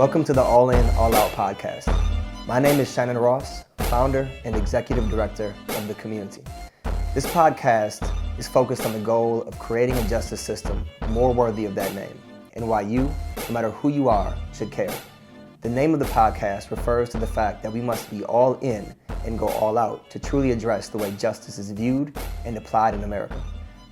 Welcome to the All In, All Out podcast. My name is Shannon Ross, founder and executive director of The Community. This podcast is focused on the goal of creating a justice system more worthy of that name, and why you, no matter who you are, should care. The name of the podcast refers to the fact that we must be all in and go all out to truly address the way justice is viewed and applied in America.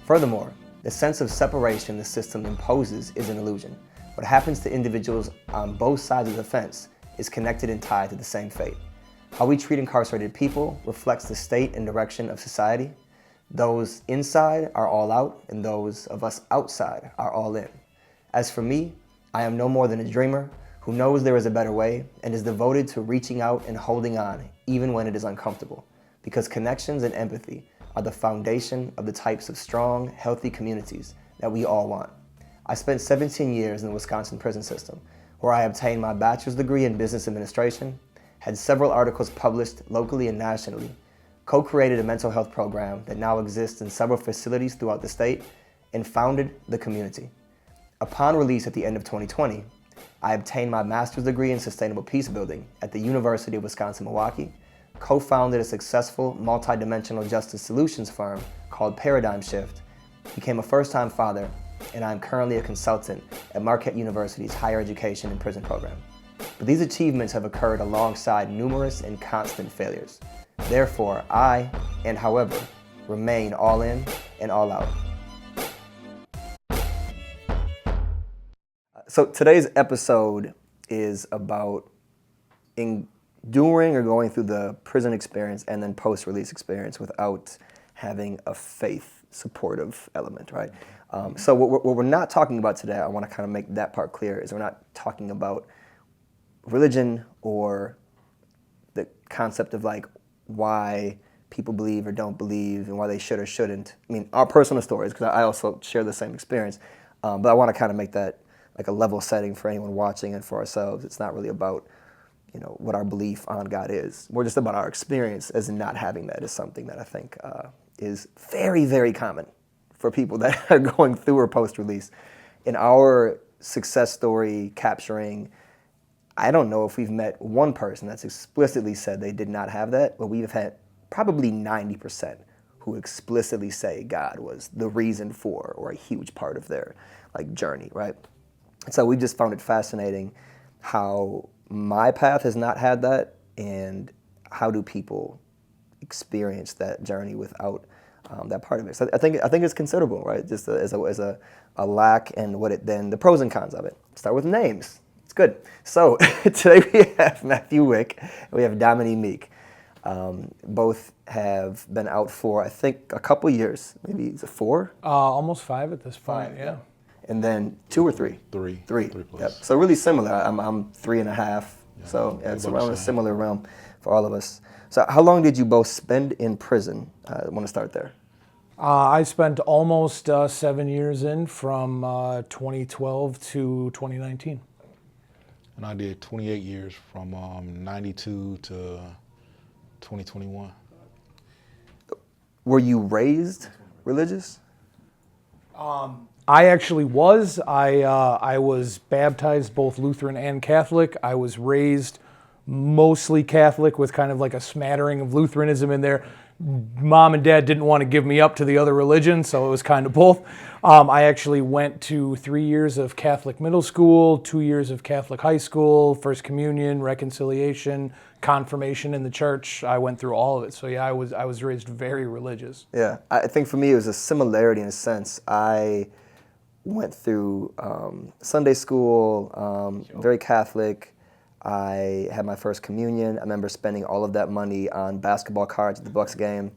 Furthermore, the sense of separation the system imposes is an illusion. What happens to individuals on both sides of the fence is connected and tied to the same fate. How we treat incarcerated people reflects the state and direction of society. Those inside are all out, and those of us outside are all in. As for me, I am no more than a dreamer who knows there is a better way and is devoted to reaching out and holding on even when it is uncomfortable, because connections and empathy are the foundation of the types of strong, healthy communities that we all want. I spent 17 years in the Wisconsin prison system, where I obtained my bachelor's degree in business administration, had several articles published locally and nationally, co-created a mental health program that now exists in several facilities throughout the state, and founded The Community. Upon release at the end of 2020, I obtained my master's degree in sustainable peace building at the University of Wisconsin-Milwaukee, co-founded a successful multi-dimensional justice solutions firm called Paradigm Shift, became a first-time father, and I am currently a consultant at Marquette University's higher education and prison program. But these achievements have occurred alongside numerous and constant failures. Therefore, I, and however, remain all in and all out. So today's episode is about enduring or going through the prison experience and then post-release experience without having a faith supportive element, right? So what we're not talking about today, I want to kind of make that part clear, is we're not talking about religion or the concept of like why people believe or don't believe and why they should or shouldn't. I mean, our personal stories, because I also share the same experience, but I want to kind of make that like a level setting for anyone watching and for ourselves. It's not really about, you know, what our belief on God is. We're just about our experience as in not having that is something that I think is very, very common for people that are going through or post-release. In our success story capturing, I don't know if we've met one person that's explicitly said they did not have that, but we've had probably 90% who explicitly say God was the reason for or a huge part of their like journey, right? And so we just found it fascinating how my path has not had that, and how do people experience that journey without that part of it. So I think it's considerable, right? Just as a lack, and what it then, the pros and cons of it. Start with names. It's good. So today we have Matthew Wick and we have Dominee Meek. Both have been out for, I think, a couple years. Maybe it's 4? Almost 5 at this point, yeah. And then 2 or 3? 3. 3. 3 plus. Yep. So really similar. I'm 3.5. Yeah, So it's around a similar realm for all of us. So how long did you both spend in prison? I want to start there. I spent almost 7 years in, from 2012 to 2019. And I did 28 years from 92 to 2021. Were you raised religious? I actually was. I was baptized both Lutheran and Catholic. I was raised mostly Catholic with kind of like a smattering of Lutheranism in there. Mom and Dad didn't want to give me up to the other religion, so it was kind of both. I actually went to 3 years of Catholic middle school, 2 years of Catholic high school, First Communion, reconciliation, confirmation in the church. I went through all of it. So yeah, I was raised very religious. Yeah, I think for me it was a similarity in a sense. I went through Sunday school, very Catholic. I had my first communion. I remember spending all of that money on basketball cards at the Bucks game.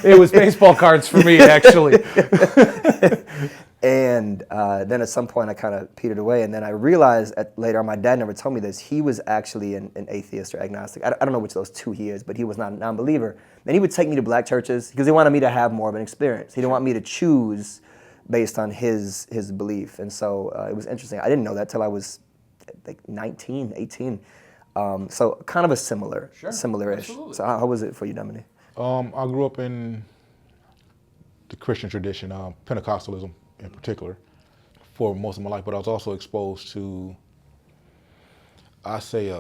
It was baseball cards for me, actually. And then at some point I kind of petered away, and then I realized later on, my dad never told me this, he was actually an atheist or agnostic. I don't know which of those two he is, but he was not a non-believer. And he would take me to black churches because he wanted me to have more of an experience. He didn't want me to choose based on his belief. And so it was interesting. I didn't know that till I was like 19, 18. So kind of a similar-ish. Absolutely. So how was it for you, Dominee? I grew up in the Christian tradition, Pentecostalism in particular, for most of my life, but I was also exposed to I say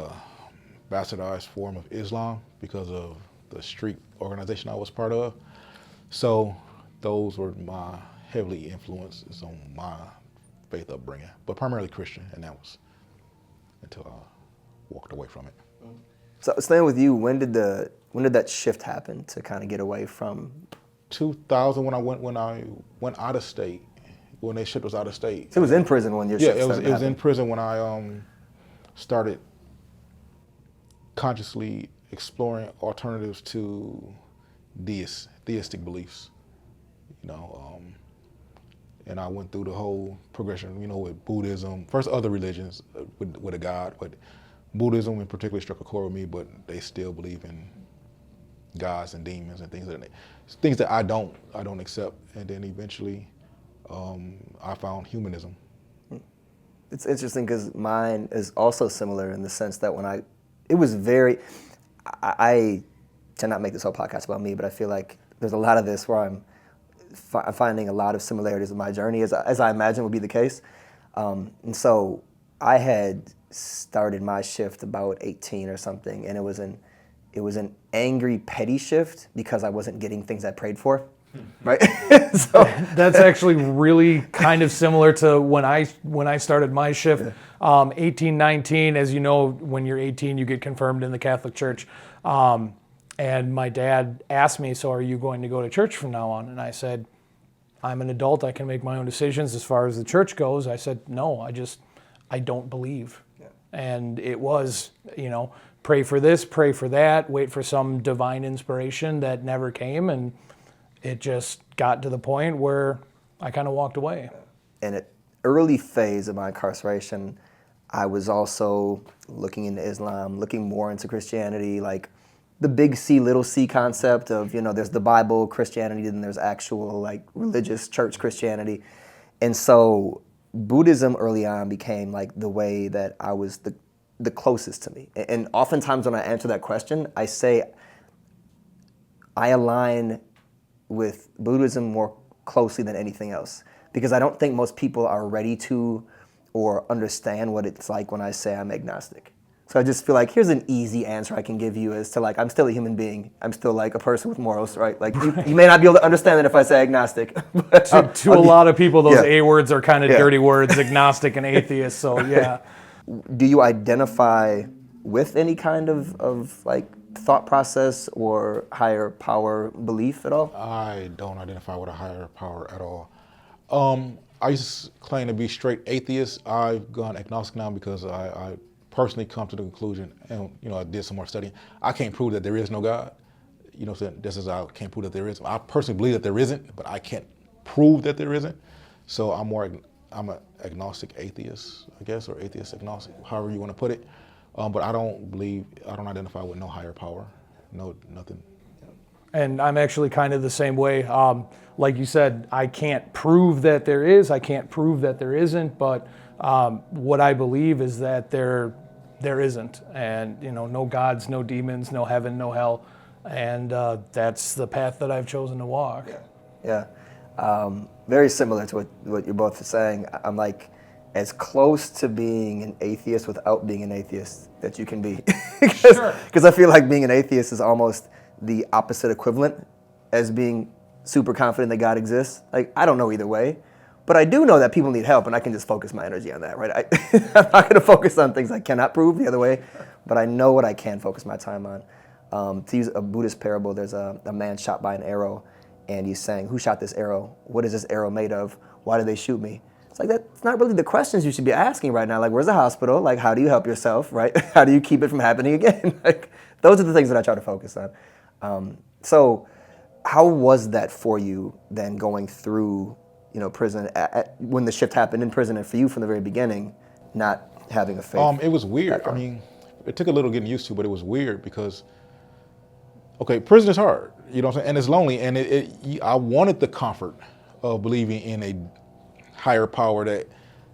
bastardized form of Islam because of the street organization I was part of. So those were my heavily influences on my faith upbringing, but primarily Christian, and that was until I walked away from it. So staying with you, when did that shift happen to kind of get away from? 2000 when I went out of state, when that shit was out of state. So it was in prison when your shift started it was in prison when I started consciously exploring alternatives to theistic beliefs, and I went through the whole progression, with Buddhism, first other religions with a God, but Buddhism in particular struck a chord with me, but they still believe in gods and demons and things that I don't accept. And then eventually I found humanism. It's interesting because mine is also similar in the sense that I tend not make this whole podcast about me, but I feel like there's a lot of this where I'm finding a lot of similarities with my journey, as I imagine would be the case. And so I had started my shift about 18 or something, and it was an angry, petty shift because I wasn't getting things I prayed for, right? So that's actually really kind of similar to when I started my shift. 18, 19, as you know, when you're 18, you get confirmed in the Catholic Church. And my dad asked me, so are you going to go to church from now on? And I said, I'm an adult. I can make my own decisions as far as the church goes. I said, no, I don't believe. Yeah. And it was, pray for this, pray for that, wait for some divine inspiration that never came. And it just got to the point where I kind of walked away. In an early phase of my incarceration, I was also looking into Islam, looking more into Christianity, like the big C, little c concept of, there's the Bible, Christianity, then there's actual like religious church Christianity. And so Buddhism early on became like the way that I was the closest to me. And oftentimes when I answer that question, I say I align with Buddhism more closely than anything else, because I don't think most people are ready to or understand what it's like when I say I'm agnostic. So I just feel like here's an easy answer I can give you as to like, I'm still a human being. I'm still like a person with morals, right? Like you may not be able to understand it if I say agnostic. But to a lot of people, those A words are kind of dirty words, agnostic and atheist, so yeah. Do you identify with any kind of like thought process or higher power belief at all? I don't identify with a higher power at all. I used to claim to be straight atheist. I've gone agnostic now because I personally come to the conclusion, and I did some more studying. I can't prove that there is no God. Just as I can't prove that there is. I personally believe that there isn't, but I can't prove that there isn't. So I'm an agnostic atheist, I guess, or atheist agnostic, however you want to put it. But I don't identify with no higher power, nothing. And I'm actually kind of the same way. Like you said, I can't prove that there is, I can't prove that there isn't, but what I believe is that there isn't. And, no gods, no demons, no heaven, no hell. And that's the path that I've chosen to walk. Yeah. Very similar to what you're both saying. I'm like as close to being an atheist without being an atheist that you can be. Because I feel like being an atheist is almost the opposite equivalent as being super confident that God exists. Like, I don't know either way, but I do know that people need help, and I can just focus my energy on that, right? I'm not going to focus on things I cannot prove the other way, but I know what I can focus my time on. To use a Buddhist parable, there's a man shot by an arrow, and he's saying, who shot this arrow? What is this arrow made of? Why did they shoot me? It's like, that's not really the questions you should be asking right now. Like, where's the hospital? Like, how do you help yourself, right? How do you keep it from happening again? Like, those are the things that I try to focus on. So how was that for you then going through, prison when the shift happened in prison, and for you from the very beginning, not having a faith? It was weird. background? I mean, it took a little getting used to, but it was weird because, prison is hard, you know what I'm saying? And it's lonely, and I wanted the comfort of believing in a higher power, that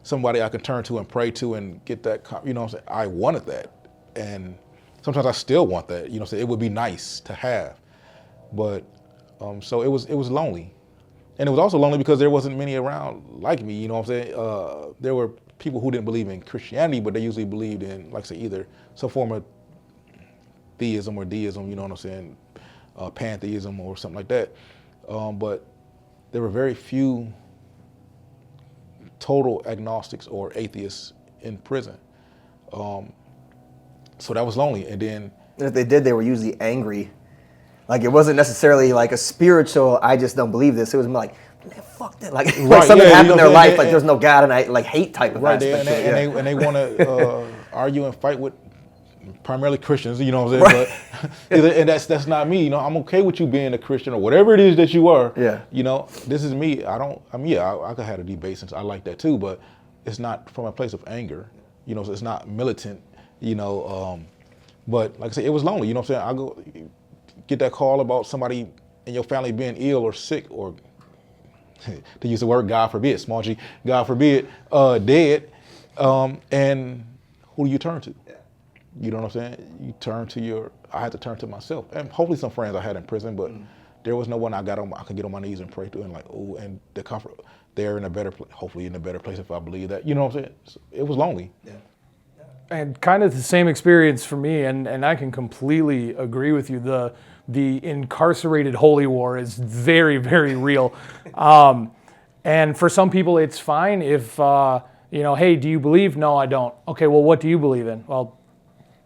somebody I could turn to and pray to and get that, you know what I'm saying? I wanted that. And sometimes I still want that, so it would be nice to have. But, so it was lonely. And it was also lonely because there wasn't many around like me, you know what I'm saying? There were people who didn't believe in Christianity, but they usually believed in, like I say, either some form of theism or deism, you know what I'm saying, pantheism or something like that. But there were very few total agnostics or atheists in prison. So that was lonely. And then if they did, they were usually angry. Like, it wasn't necessarily like a spiritual, I just don't believe this. It was more like, man, fuck that. Like, like something happened in their life, like there's no God, and I like hate type of aspect. And they want to argue and fight with primarily Christians, you know what I'm saying? But and that's not me. You know, I'm okay with you being a Christian or whatever it is that you are. Yeah. You know, this is me. I could have a debate since I like that too, but it's not from a place of anger. You know, so it's not militant. You know, but like I said, it was lonely. You know what I'm saying? I go get that call about somebody in your family being ill or sick or, to use the word, God forbid, small g, God forbid, dead, and who do you turn to? Yeah. You know what I'm saying? You turn to I had to turn to myself, and hopefully some friends I had in prison, but there was no one I could get on my knees and pray to, and like, oh, and the comfort, they're in a better place, hopefully in a better place if I believe that. You know what I'm saying? So it was lonely. Yeah. And kind of the same experience for me, and I can completely agree with you. The incarcerated holy war is very, very real. And for some people, it's fine if, hey, do you believe? No, I don't. Okay, well, what do you believe in? Well,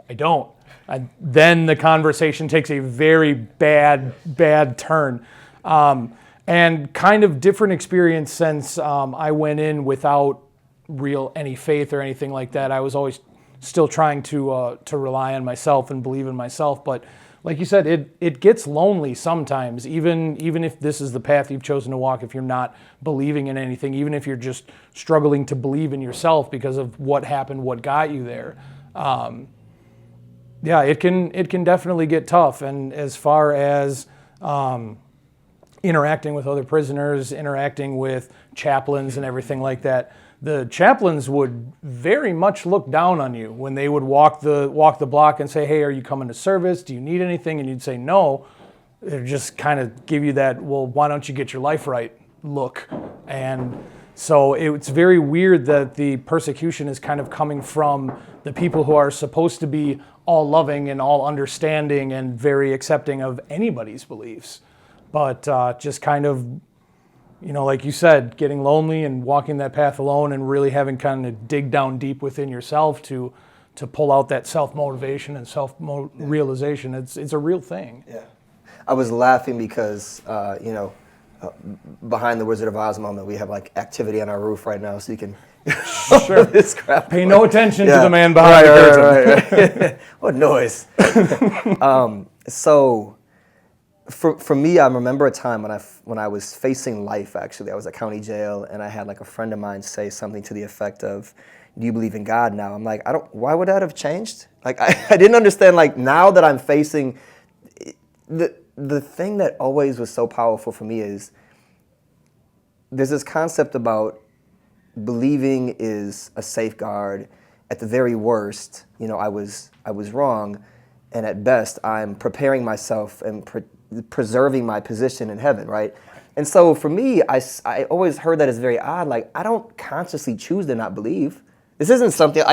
I don't. And then the conversation takes a very bad turn. And kind of different experience since I went in without any faith or anything like that. I was always still trying to rely on myself and believe in myself. But like you said, it gets lonely sometimes, even if this is the path you've chosen to walk, if you're not believing in anything, even if you're just struggling to believe in yourself because of what happened, what got you there. It can definitely get tough. And as far as interacting with other prisoners, interacting with chaplains and everything like that, the chaplains would very much look down on you when they would walk the block and say, hey, are you coming to service? Do you need anything? And you'd say no. They'd just kind of give you that, well, why don't you get your life right look. And so it's very weird that the persecution is kind of coming from the people who are supposed to be all loving and all understanding and very accepting of anybody's beliefs. But just kind of, like you said, getting lonely and walking that path alone and really having kind of dig down deep within yourself to pull out that self-motivation and self-realization. It's a real thing. Yeah. I was laughing because, behind the Wizard of Oz moment, we have like activity on our roof right now, so you can sure. this crap. Pay no attention to the man behind the curtain. Right. What noise? So for me, I remember a time when I was facing life, actually. I was at county jail, and I had like a friend of mine say something to the effect of, do you believe in God now? I'm like, why would that have changed? Like, I didn't understand, like, now that I'm facing, the thing that always was so powerful for me is, there's this concept about believing is a safeguard. At the very worst, I was wrong, and at best, I'm preparing myself and preserving my position in heaven, right? And so for me, I always heard that as very odd. Like, I don't consciously choose to not believe. This isn't something,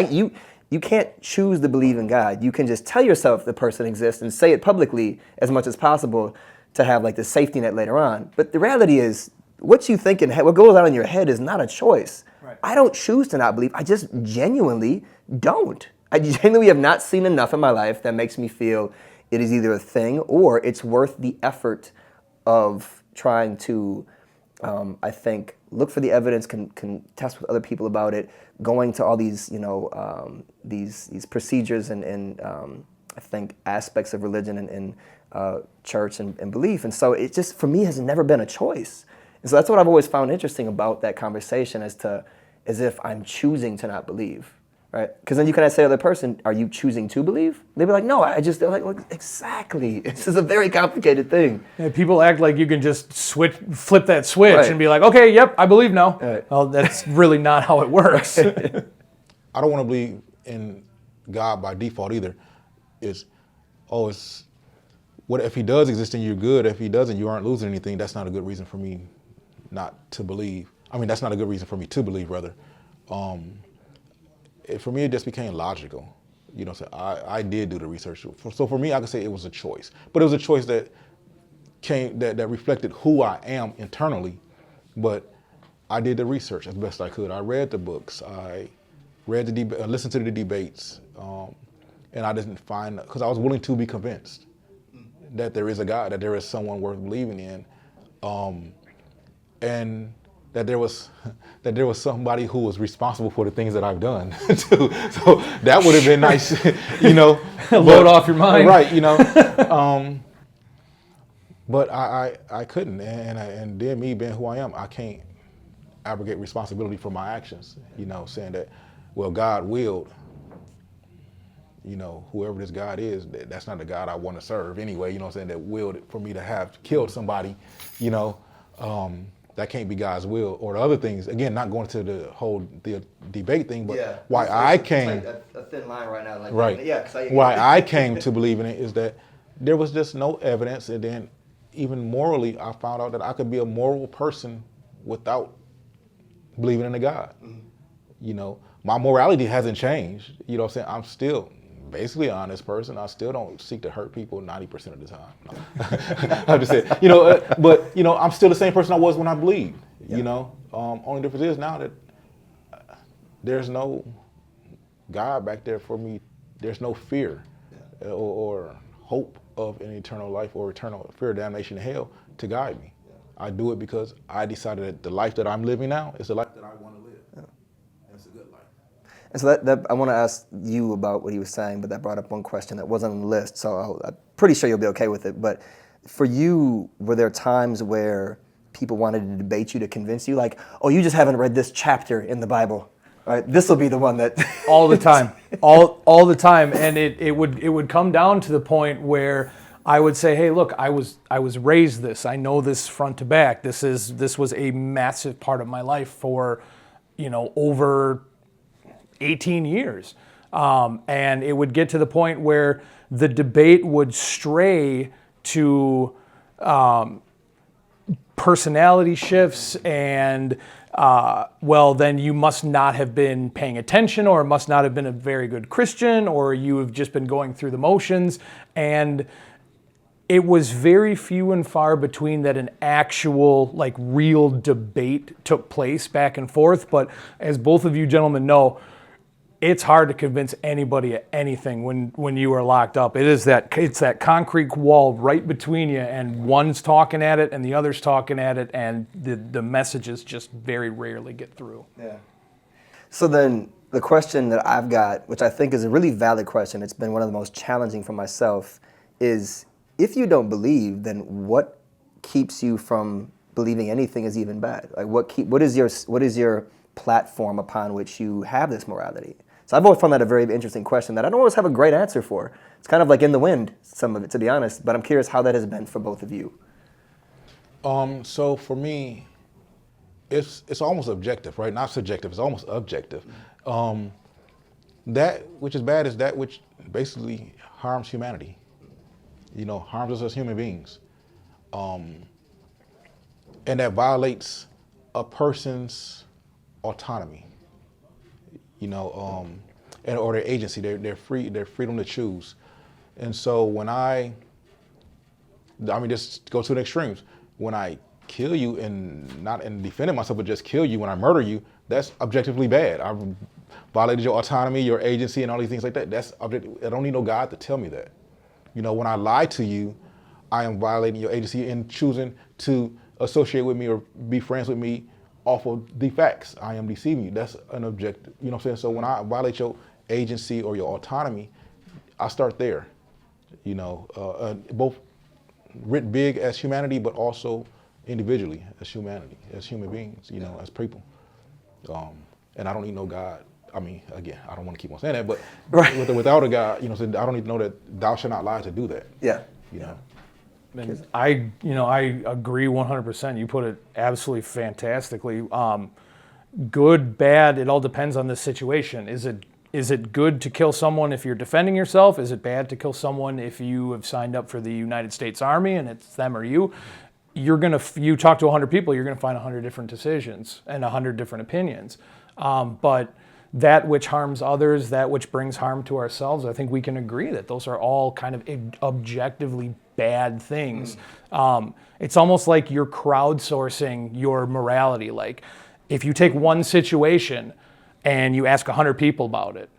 you can't choose to believe in God. You can just tell yourself the person exists and say it publicly as much as possible to have like the safety net later on. But the reality is, what you think and what goes on in your head is not a choice. Right. I don't choose to not believe. I just genuinely don't. I genuinely have not seen enough in my life that makes me feel it is either a thing or it's worth the effort of trying to, I think, look for the evidence, can test with other people about it, going to all these, these procedures and I think aspects of religion and church and belief. And so it just, for me, has never been a choice. And so that's what I've always found interesting about that conversation as if I'm choosing to not believe. Right? Because then you can say to the other person, are you choosing to believe? They'd be like, no, they're like, well, exactly. This is a very complicated thing. Yeah, people act like you can just flip that switch and be like, okay, yep, I believe now. Right. Well, that's really not how it works. I don't want to believe in God by default either. What if he does exist and you're good? If he doesn't, you aren't losing anything. That's not a good reason for me not to believe. I mean, that's not a good reason for me to believe, rather. for me, it just became logical. You know, so I did do the research. So for me, I could say it was a choice, but it was a choice that that reflected who I am internally. But I did the research as best I could. I read the books. I read listened to the debates, and I didn't find, because I was willing to be convinced that there is a God, that there is someone worth believing in, and that there was somebody who was responsible for the things that I've done too. So that would have been nice, you know. Load off your mind, right? You know, but I couldn't, and then me being who I am, I can't abrogate responsibility for my actions. You know, saying that, well, God willed. You know, whoever this God is, that's not the God I want to serve anyway. You know what I'm saying? That willed for me to have killed somebody. You know. That can't be God's will, or the other things. Again, not going to the whole debate thing, but why I came. It's like a thin line right now. Like, right. Yeah. Why I came to believe in it is that there was just no evidence, and then even morally, I found out that I could be a moral person without believing in a God. Mm-hmm. You know, my morality hasn't changed. You know what I'm saying? I'm still basically an honest person. I still don't seek to hurt people 90% of the time. No. I'm just saying, you know, but you know, I'm still the same person I was when I believed. Yeah. You know, only difference is now that there's no God back there for me. There's no fear or hope of an eternal life or eternal fear of damnation in hell to guide me. Yeah. I do it because I decided that the life that I'm living now is the life that I want to live. Yeah. And it's a good life. And so that I want to ask you about what he was saying, but that brought up one question that wasn't on the list, so I'm pretty sure you'll be okay with it. But for you, were there times where people wanted to debate you to convince you, like, oh, you just haven't read this chapter in the Bible, right? This will be the one that... all the time, all the time, and it would come down to the point where I would say, hey, look, I was raised this. I know this front to back. This was a massive part of my life for, you know, over 18 years. And it would get to the point where the debate would stray to personality shifts and, well, then you must not have been paying attention, or must not have been a very good Christian, or you have just been going through the motions. And it was very few and far between that an actual, like, real debate took place back and forth. But as both of you gentlemen know, it's hard to convince anybody of anything when you are locked up. It's that concrete wall right between you, and one's talking at it and the other's talking at it, and the messages just very rarely get through. Yeah. So then the question that I've got, which I think is a really valid question, it's been one of the most challenging for myself, is if you don't believe, then what keeps you from believing anything is even bad? Like what is your platform upon which you have this morality? So I've always found that a very interesting question that I don't always have a great answer for. It's kind of like in the wind, some of it, to be honest, but I'm curious how that has been for both of you. So for me, it's almost objective, right? Not subjective, it's almost objective. That which is bad is that which basically harms humanity, you know, harms us as human beings. And that violates a person's autonomy. You know, or their agency, their freedom to choose. And so when I mean, just go to the extremes. When I kill you and not in defending myself, but just kill you, when I murder you, that's objectively bad. I've violated your autonomy, your agency, and all these things like that. That's objective. I don't need no God to tell me that. You know, when I lie to you, I am violating your agency in choosing to associate with me or be friends with me off of the facts. I am deceiving you. That's an objective. You know what I'm saying? So when I violate your agency or your autonomy, I start there. You know, both writ big as humanity, but also individually as humanity, as human beings, you know, as people. And I don't need no God. I mean, again, I don't want to keep on saying that, but right. Without a God, you know, so I don't need to know that thou shalt not lie to do that. Yeah. You know. And I agree 100%. You put it absolutely fantastically. Good, bad, it all depends on the situation. Is it good to kill someone if you're defending yourself? Is it bad to kill someone if you have signed up for the United States Army and it's them or you? You talk to 100 people, you're gonna find 100 different decisions and 100 different opinions. But that which harms others, that which brings harm to ourselves, I think we can agree that those are all kind of objectively bad things. It's almost like you're crowdsourcing your morality. Like, if you take one situation and you ask 100 people about it,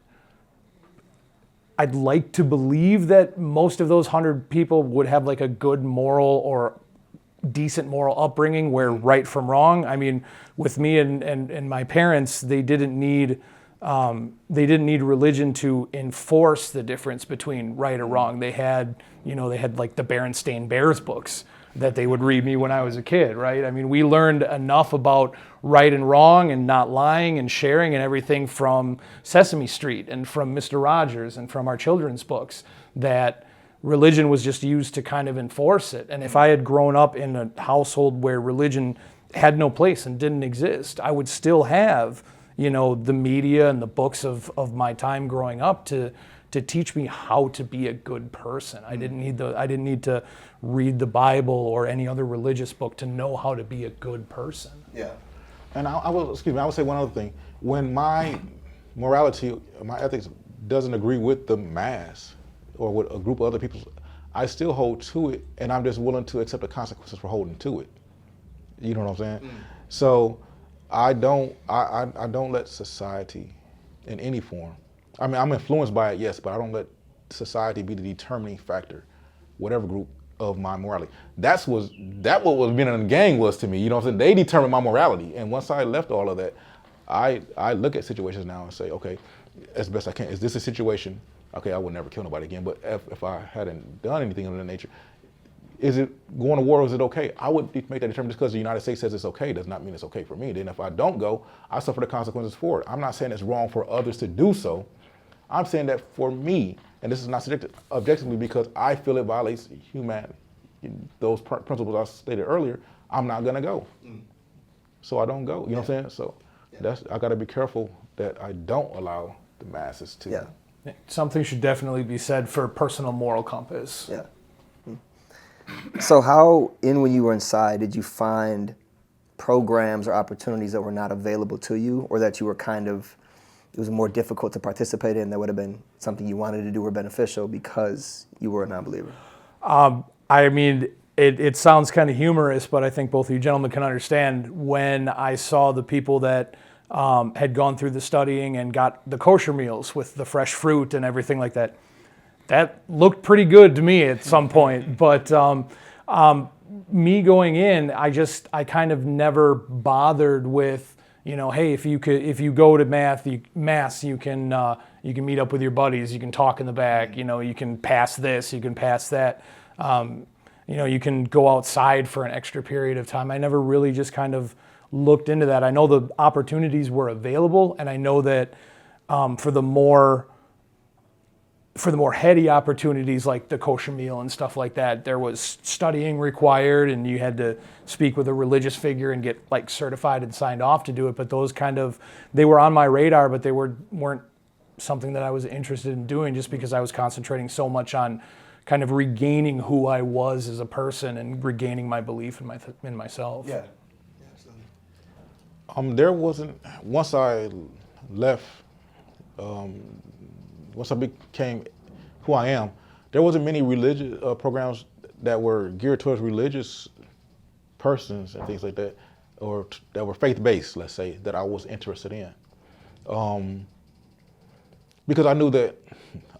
I'd like to believe that most of those 100 people would have like a good moral or decent moral upbringing where right from wrong. I mean, with me and my parents, they didn't need religion to enforce the difference between right or wrong. They had like the Berenstain Bears books that they would read me when I was a kid, right? I mean, we learned enough about right and wrong and not lying and sharing and everything from Sesame Street and from Mr. Rogers and from our children's books that religion was just used to kind of enforce it. And if I had grown up in a household where religion had no place and didn't exist, I would still have, the media and the books of my time growing up to teach me how to be a good person. I didn't need to read the Bible or any other religious book to know how to be a good person. Yeah. And I would say one other thing. When my morality, my ethics doesn't agree with the mass or with a group of other people, I still hold to it, and I'm just willing to accept the consequences for holding to it. You know what I'm saying? So I don't let society in any form. I mean, I'm influenced by it, yes, but I don't let society be the determining factor, whatever group, of my morality. What was being in the gang was to me. You know what I'm saying? They determined my morality. And once I left all of that, I look at situations now and say, okay, as best I can, is this a situation? Okay, I would never kill nobody again, but if I hadn't done anything of that nature, is it going to war or is it okay? I would make that determination. Just because the United States says it's okay does not mean it's okay for me. Then if I don't go, I suffer the consequences for it. I'm not saying it's wrong for others to do so. I'm saying that for me, and this is not objectively because I feel it violates humanity, those principles I stated earlier, I'm not gonna go. So I don't go, you know what I'm saying? So I gotta be careful that I don't allow the masses to. Yeah. Something should definitely be said for personal moral compass. Yeah. So how, when you were inside, did you find programs or opportunities that were not available to you, or that you were it was more difficult to participate in, that would have been something you wanted to do or beneficial because you were a non-believer? I mean, it sounds kind of humorous, but I think both of you gentlemen can understand when I saw the people that had gone through the studying and got the kosher meals with the fresh fruit and everything like that. That looked pretty good to me at some point, but me going in, I kind of never bothered with, hey, if you go to mass, you can meet up with your buddies, you can talk in the back, you can pass this, you can pass that, you can go outside for an extra period of time. I never really just kind of looked into that. I know the opportunities were available, and I know that for the more heady opportunities like the kosher meal and stuff like that, there was studying required, and you had to speak with a religious figure and get like certified and signed off to do it. But those they were on my radar, but they weren't something that I was interested in doing, just because I was concentrating so much on kind of regaining who I was as a person and regaining my belief in myself. Yeah. There wasn't, once I left, once I became who I am, there wasn't many religious programs that were geared towards religious persons and things like that, or that were faith-based, let's say, that I was interested in. Because I knew that,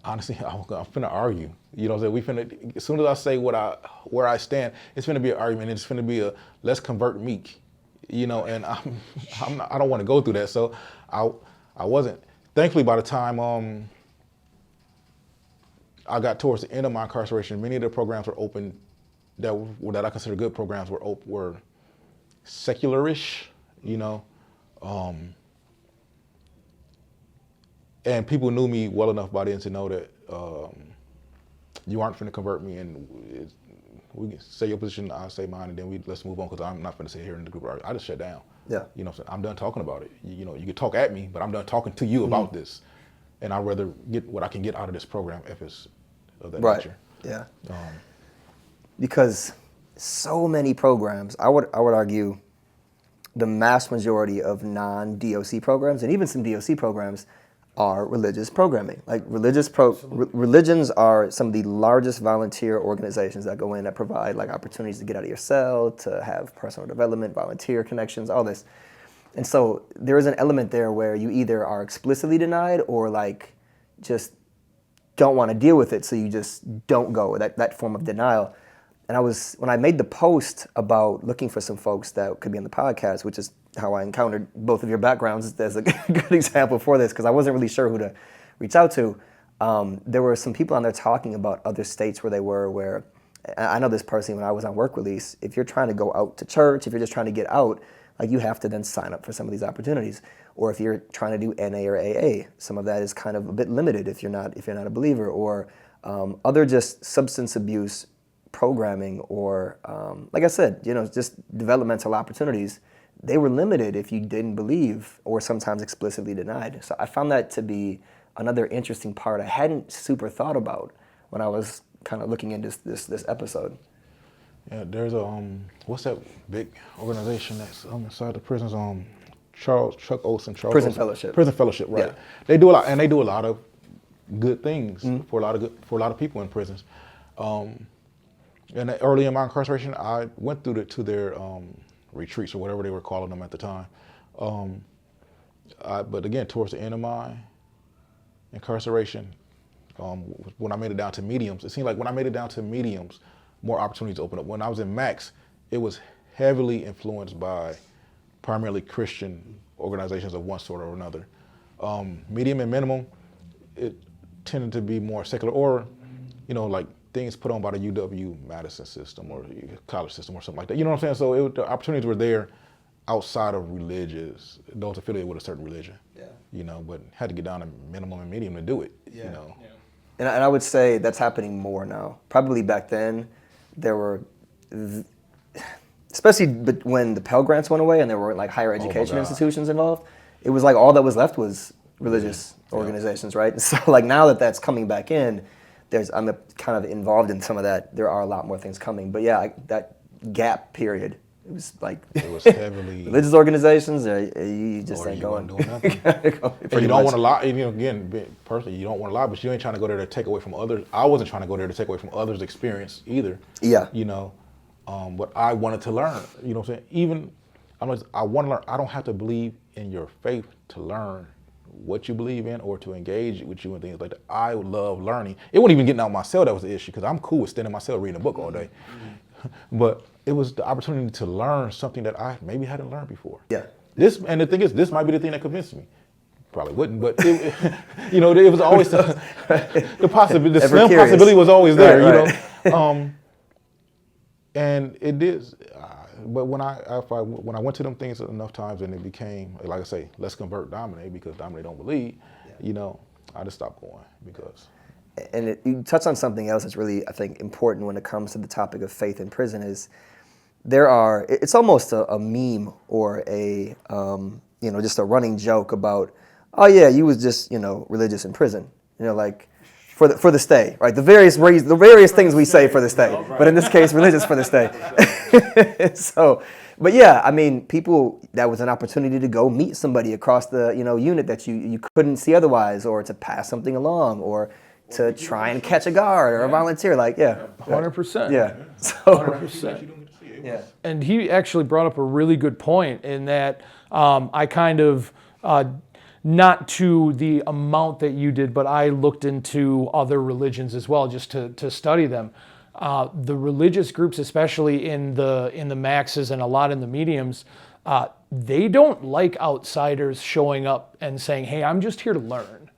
honestly, I'm finna argue. You know what I'm saying? As soon as I say where I stand, it's finna be an argument. It's finna be let's convert Meek. And I don't want to go through that. So I wasn't. Thankfully, by the time I got towards the end of my incarceration, many of the programs were open that I consider good programs were secularish, and people knew me well enough by then to know that you aren't finna convert me, and we can say your position, I'll say mine, and then let's move on, because I'm not finna sit here in the group. I just shut down. Yeah. I'm done talking about it. You can talk at me, but I'm done talking to you about this, and I'd rather get what I can get out of this program if it's of that nature. Yeah. Because so many programs, I would argue, the mass majority of non-DOC programs, and even some DOC programs, are religious programming. Like religions are some of the largest volunteer organizations that go in that provide like opportunities to get out of your cell, to have personal development, volunteer connections, all this. And so there is an element there where you either are explicitly denied or like just don't want to deal with it, so you just don't go, that form of denial. And when I made the post about looking for some folks that could be on the podcast, which is how I encountered both of your backgrounds as a good example for this, because I wasn't really sure who to reach out to. There were some people on there talking about other states where they were, where, I know this personally when I was on work release, if you're trying to go out to church, if you're just trying to get out, like you have to then sign up for some of these opportunities. Or if you're trying to do NA or AA, some of that is kind of a bit limited if you're not a believer, or other just substance abuse programming, or like I said, just developmental opportunities. They were limited if you didn't believe, or sometimes explicitly denied. So I found that to be another interesting part I hadn't super thought about when I was kind of looking into this episode. Yeah, there's a what's that big organization that's inside the prisons? Chuck Olson. Prison Fellowship. Prison Fellowship, right? Yeah. They do a lot of good things for a lot of people in prisons. And early in my incarceration, I went to their retreats or whatever they were calling them at the time. But again, towards the end of my incarceration, when I made it down to mediums, it seemed like when I made it down to mediums, more opportunities opened up. When I was in max, it was heavily influenced by primarily Christian organizations of one sort or another. Medium and minimum, it tended to be more secular, or like things put on by the UW-Madison system or college system or something like that. You know what I'm saying? So the opportunities were there outside of religious, those affiliated with a certain religion. Yeah. But had to get down to minimum and medium to do it. Yeah. Yeah. And I would say that's happening more now. Probably back then, there were, especially when the Pell Grants went away and there were like higher education institutions involved, it was like all that was left was religious organizations, right? So like now that that's coming back in, I'm kind of involved in some of that. There are a lot more things coming, but yeah, that gap period, it was heavily religious organizations. You just ain't going. Doing nothing. And you don't want to lie. Again, personally, you don't want to lie, but you ain't trying to go there to take away from others. I wasn't trying to go there to take away from others' experience either. Yeah. But I wanted to learn. You know what I'm saying? I want to learn. I don't have to believe in your faith to learn what you believe in or to engage with you and things like that. I love learning. It wasn't even getting out of my cell that was the issue, because I'm cool with standing in my cell reading a book all day. But it was the opportunity to learn something that I maybe hadn't learned before. Yeah. And the thing is, this might be the thing that convinced me. Probably wouldn't, but it was always the slim possibility was always there. Right. And it is. But when I went to them things enough times and it became, like I say, let's convert Dominee because Dominee don't believe, I just stopped going because. And you touch on something else that's really, I think, important when it comes to the topic of faith in prison is it's almost a meme or a, just a running joke about, oh yeah, you was just, religious in prison, like for the stay, right? The various things we say for the stay, but in this case, religious for the stay. So, but yeah, I mean, that was an opportunity to go meet somebody across the, unit that you couldn't see otherwise, or to pass something along, or to try and catch a guard or a volunteer, 100%. Yeah. So 100%. Yeah. And he actually brought up a really good point in that I kind of, not to the amount that you did, but I looked into other religions as well, just to study them. The religious groups, especially in the maxes and a lot in the mediums, they don't like outsiders showing up and saying, hey, I'm just here to learn.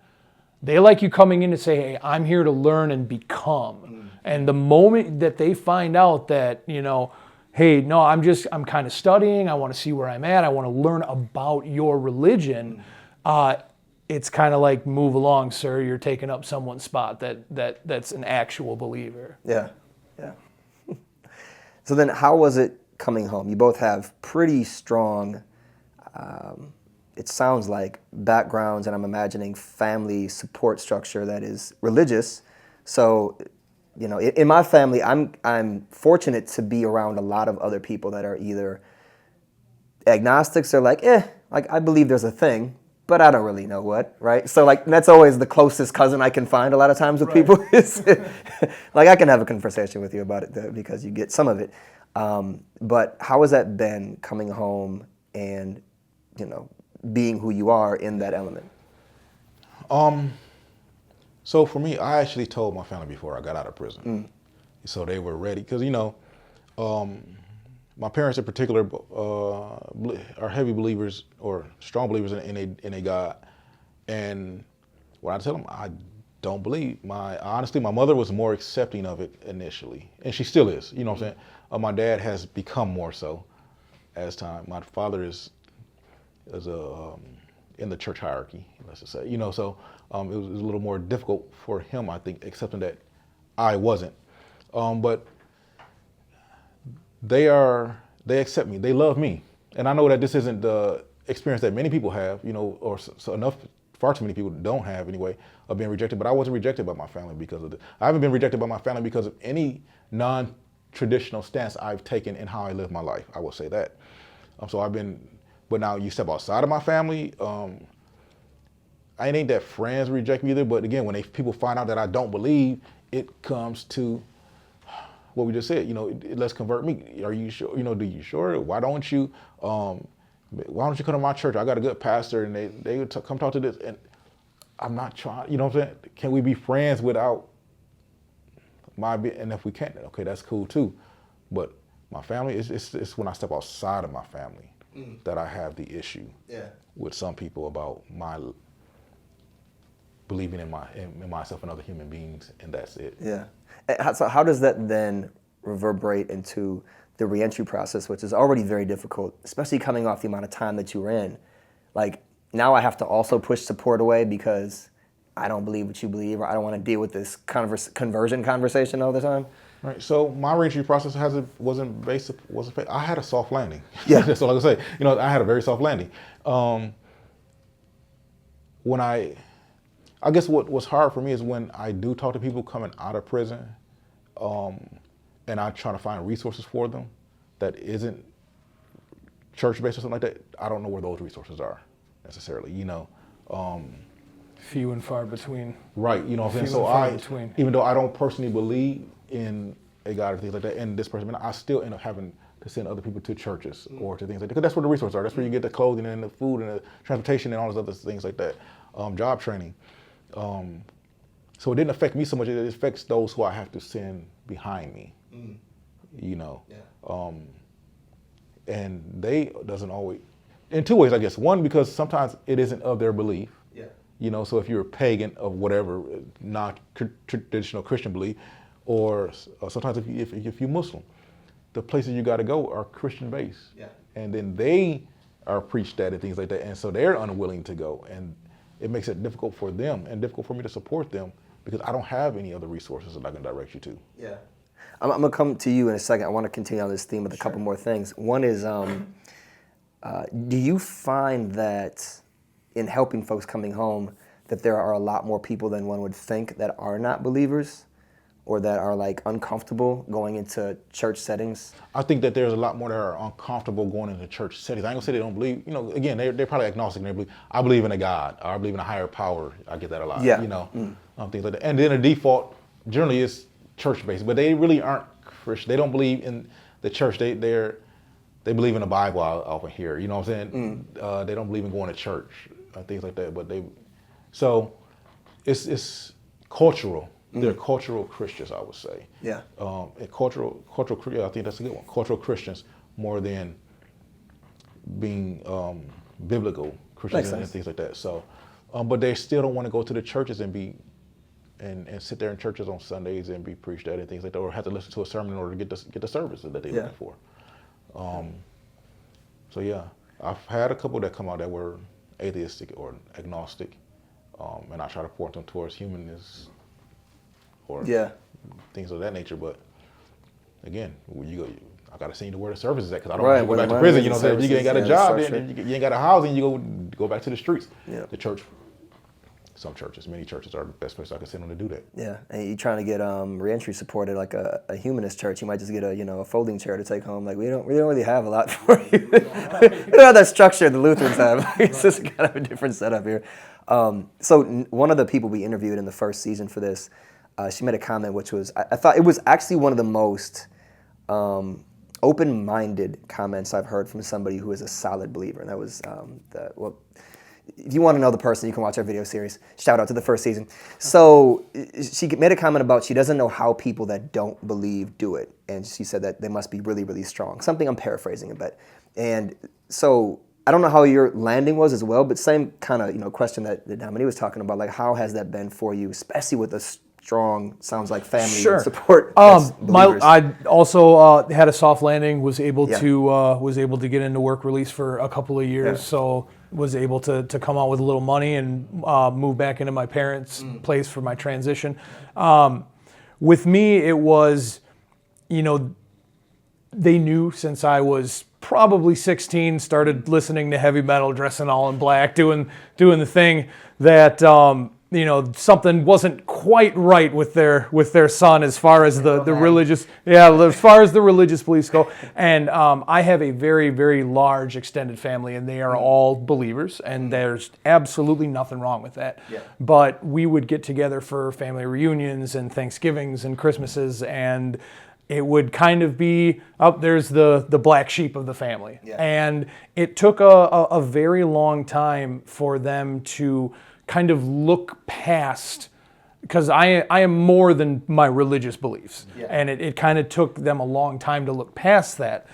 They like you coming in to say, hey, I'm here to learn and become. And the moment that they find out that, hey, no, I'm kind of studying, I want to see where I'm at, I want to learn about your religion, it's kind of like, move along, sir, you're taking up someone's spot that's an actual believer. Yeah. So then how was it coming home? You both have pretty strong, it sounds like, backgrounds, and I'm imagining family support structure that is religious. So, in my family, I'm fortunate to be around a lot of other people that are either agnostics are like, like I believe there's a thing, but I don't really know what, right? So like that's always the closest cousin I can find a lot of times with people. Is like I can have a conversation with you about it though, because you get some of it. But how has that been coming home and, being who you are in that element? So for me, I actually told my family before I got out of prison. So they were ready, because, my parents in particular are heavy believers or strong believers in a God. And when I tell them I don't believe, honestly, my mother was more accepting of it initially, and she still is, you know what I'm saying? My dad has become more so as time. My father is in the church hierarchy, let's just say, so it was a little more difficult for him, I think, accepting that I wasn't. But they accept me, they love me. And I know that this isn't the experience that many people have, or so far too many people don't have anyway, of being rejected, but I wasn't rejected by my family because of this. I haven't been rejected by my family because of any non-traditional stance I've taken in how I live my life, I will say that. But now you step outside of my family, I ain't that friends reject me either, but again, when people find out that I don't believe, it comes to what we just said, let's convert me. Are you sure? Do you sure? Why don't you come to my church? I got a good pastor, and they would come talk to this, and I'm not trying, what I'm saying? Can we be friends without and if we can't, okay, that's cool too. But my family, it's when I step outside of my family that I have the issue with some people about my believing in myself and other human beings, and that's it. Yeah. So how does that then reverberate into the reentry process, which is already very difficult, especially coming off the amount of time that you were in? Like, now I have to also push support away because I don't believe what you believe, or I don't want to deal with this conversion conversation all the time. Right. So my reentry process wasn't based. I had a soft landing. Yeah. That's all I can say. I had a very soft landing. When I guess what was hard for me is when I do talk to people coming out of prison, and I try to find resources for them that isn't church-based or something like that. I don't know where those resources are necessarily. Few and far between. Right. What I'm saying? So even though I don't personally believe in a God or things like that, and this person, I still end up having to send other people to churches or to things like that, because that's where the resources are. That's where you get the clothing and the food and the transportation and all those other things like that, job training. So it didn't affect me so much. It affects those who I have to send behind me, and they doesn't always, in two ways, I guess. One, because sometimes it isn't of their belief. So if you're a pagan of whatever, not traditional Christian belief, or sometimes if you're Muslim, the places you got to go are Christian based. And then they are preached at and things like that. And so they're unwilling to go. And it makes it difficult for them and difficult for me to support them because I don't have any other resources that I can direct you to. Yeah. I'm going to come to you in a second. I want to continue on this theme with a couple more things. One is, do you find that in helping folks coming home that there are a lot more people than one would think that are not believers or that are like uncomfortable going into church settings? I think that there's a lot more that are uncomfortable going into church settings. I ain't gonna say they don't believe, again, they're probably agnostic and they believe, I believe in a God, or I believe in a higher power. I get that a lot, things like that. And then the default generally is church-based, but they really aren't Christian. They don't believe in the church. They believe in the Bible out over here, you know what I'm saying? They don't believe in going to church, things like that, so it's cultural. They're cultural Christians, I would say. Yeah. And cultural, I think that's a good one. Cultural Christians more than being biblical Christians and things like that. So, but they still don't want to go to the churches and and sit there in churches on Sundays and be preached at and things like that, or have to listen to a sermon in order to get the services that they're looking for. So yeah, I've had a couple that come out that were atheistic or agnostic, and I try to point them towards humanness or things of that nature. But again, when you go, I gotta send you to where the service is at, because I don't want to go back to prison. You know, if you ain't got a job, then you ain't got a housing, you go back to the streets. The church some churches. Many churches are the best place I can send them to do that. Yeah, and you're trying to get reentry support at like a humanist church. You might just get a folding chair to take home. Like we don't really have a lot for you. We don't have that structure the Lutherans have. It's just kind of a different setup here. So one of the people we interviewed in the first season for this, she made a comment which was, I thought it was actually one of the most open-minded comments I've heard from somebody who is a solid believer, and that was if you want to know the person, you can watch our video series. Shout out to the first season. So she made a comment about she doesn't know how people that don't believe do it. And she said that they must be really, really strong. Something I'm paraphrasing a bit. And so I don't know how your landing was as well, but same kind of question that Dominee was talking about. Like, how has that been for you, especially with a strong, sounds like family support? I also had a soft landing. Was able to get into work release for a couple of years. So was able to come out with a little money and move back into my parents' place for my transition. With me, it was, they knew since I was probably 16, started listening to heavy metal, dressing all in black, doing the thing that something wasn't quite right with their son as far as the religious as far as the religious beliefs go. And I have a very, very large extended family, and they are all believers, and there's absolutely nothing wrong with that. Yeah. But we would get together for family reunions and Thanksgivings and Christmases, and it would kind of be, there's the black sheep of the family. Yeah. And it took a very long time for them to kind of look past, because I am more than my religious beliefs. Yeah. And it kind of took them a long time to look past that.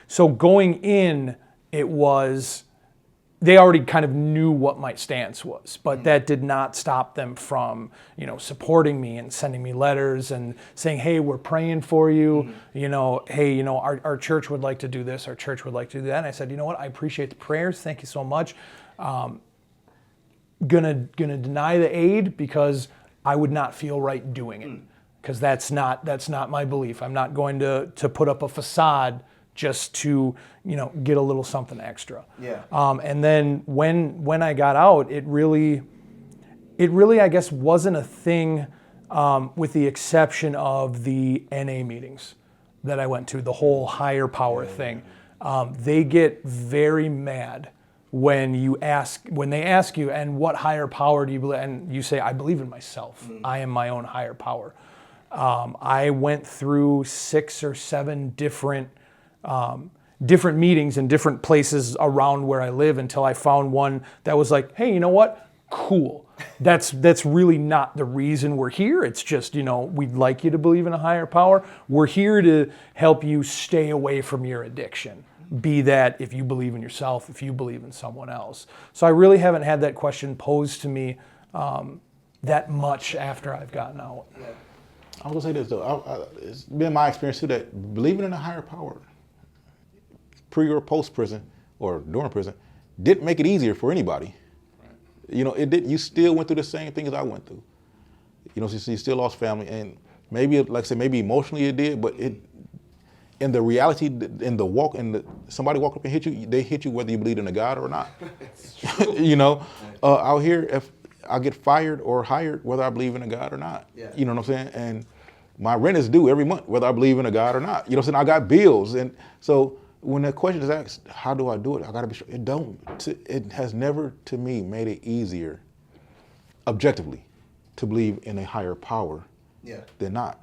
So going in, it was, they already kind of knew what my stance was, but that did not stop them from, supporting me and sending me letters and saying, hey, we're praying for you. Hey, our church would like to do this. Our church would like to do that. And I said, you know what? I appreciate the prayers. Thank you so much. Gonna deny the aid because I would not feel right doing it, because that's not my belief. I'm not going to put up a facade just to get a little something extra. Yeah. And then when I got out, it really I guess wasn't a thing, with the exception of the NA meetings that I went to, the whole higher power thing. They get very mad when they ask you, and what higher power do you believe? And you say, I believe in myself. I am my own higher power. I went through 6 or 7 different meetings in different places around where I live until I found one that was like, hey, you know what? Cool. That's really not the reason we're here. It's just, we'd like you to believe in a higher power. We're here to help you stay away from your addiction. Be that if you believe in yourself, if you believe in someone else. So I really haven't had that question posed to me that much after I've gotten out. I was going to say this, though. It's been my experience, too, that believing in a higher power, pre or post prison, or during prison, didn't make it easier for anybody. Right. It didn't. You still went through the same thing as I went through. So you still lost family. And maybe, like I said, maybe emotionally it did, but in the reality, somebody walk up and hit you, they hit you whether you believe in a God or not. Out here, if I get fired or hired, whether I believe in a God or not. Yeah. You know what I'm saying? And my rent is due every month, whether I believe in a God or not. You know what I'm saying? I got bills. And so when the question is asked, how do I do it? I got to be sure. It has never, to me, made it easier, objectively, to believe in a higher power than not.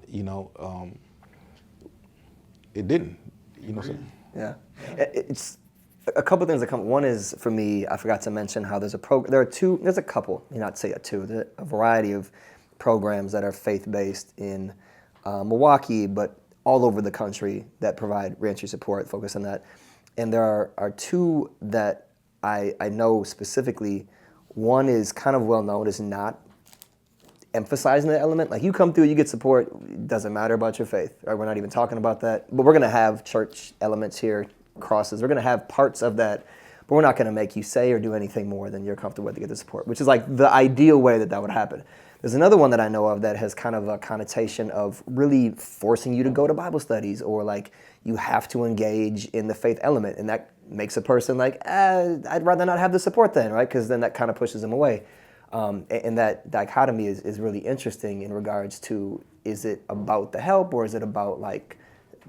It didn't, what I'm saying? Yeah. It's a couple things that come. One is, for me, I forgot to mention how there's a couple, not say there's a variety of programs that are faith-based in Milwaukee, but all over the country that provide reentry support, focus on that. And there are 2 that I know specifically. One is kind of well known as not emphasizing that element. Like, you come through, you get support, it doesn't matter about your faith. Right? We're not even talking about that. But we're going to have church elements here, crosses. We're going to have parts of that, but we're not going to make you say or do anything more than you're comfortable with to get the support, which is like the ideal way that would happen. There's another one that I know of that has kind of a connotation of really forcing you to go to Bible studies, or like you have to engage in the faith element, and that makes a person like, I'd rather not have the support then, right? Because then that kind of pushes them away. And that dichotomy is really interesting in regards to, is it about the help or is it about like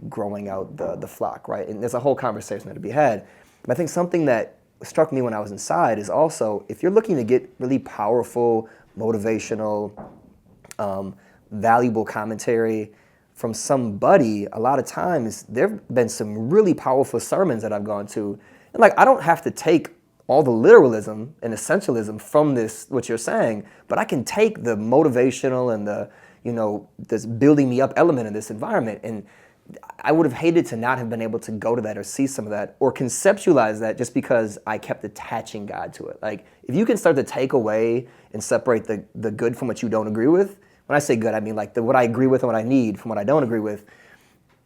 growing out the flock, right? And there's a whole conversation that to be had. But I think something that struck me when I was inside is also, if you're looking to get really powerful, motivational, valuable commentary from somebody, a lot of times there have been some really powerful sermons that I've gone to. And like, I don't have to take all the literalism and essentialism from this, what you're saying, but I can take the motivational and the, this building me up element in this environment. And I would have hated to not have been able to go to that or see some of that or conceptualize that just because I kept attaching God to it. Like, if you can start to take away and separate the good from what you don't agree with, when I say good, I mean like what I agree with and what I need from what I don't agree with,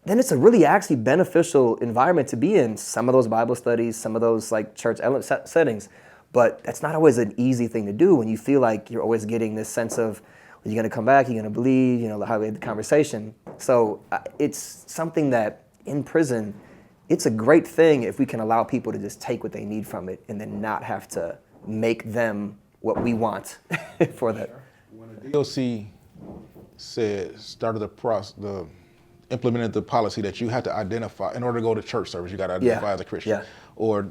then it's a really actually beneficial environment to be in. Some of those Bible studies, some of those like church settings, but that's not always an easy thing to do when you feel like you're always getting this sense of, you're going to come back, you're going to believe, how we had the conversation. So it's something that in prison, it's a great thing if we can allow people to just take what they need from it and then not have to make them what we want for that. When the DOC started the process, implemented the policy that you had to identify, in order to go to church service, you got to identify as a Christian. Yeah. Or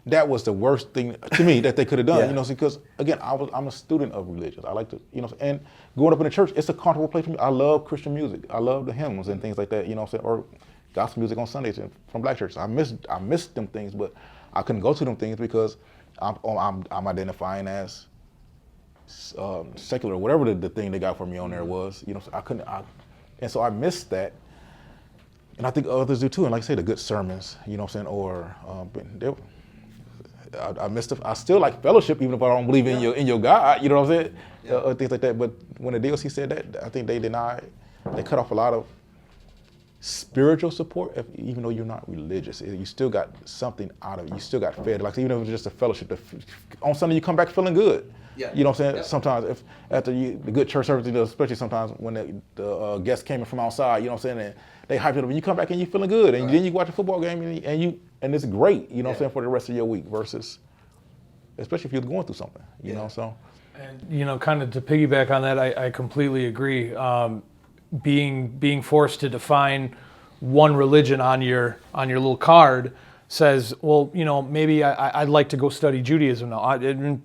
that was the worst thing to me that they could have done, because again, I'm a student of religion. I like to, and growing up in the church, it's a comfortable place for me. I love Christian music. I love the hymns and things like that, or gospel music on Sundays from black churches. I miss them things, but I couldn't go to them things because I'm identifying as secular, whatever the thing they got for me on there was, so I couldn't, and so I missed that. And I think others do too. And like I say, the good sermons, or I missed it. I still like fellowship, even if I don't believe in your God, things like that. But when the DOC said that, I think they cut off a lot of spiritual support, even though you're not religious. You still got something out of it. You still got fed. Like, even if it's just a fellowship, on Sunday you come back feeling good. Yeah. You know what I'm saying? Yep. Sometimes after the good church service, especially sometimes when the guests came in from outside, and they hype it up, and you come back and you feeling good, and then you watch a football game and it's great, what I'm saying, for the rest of your week, versus, especially if you're going through something, so. And, kind of to piggyback on that, I completely agree. Being forced to define one religion on your little card says, well, maybe I'd like to go study Judaism now.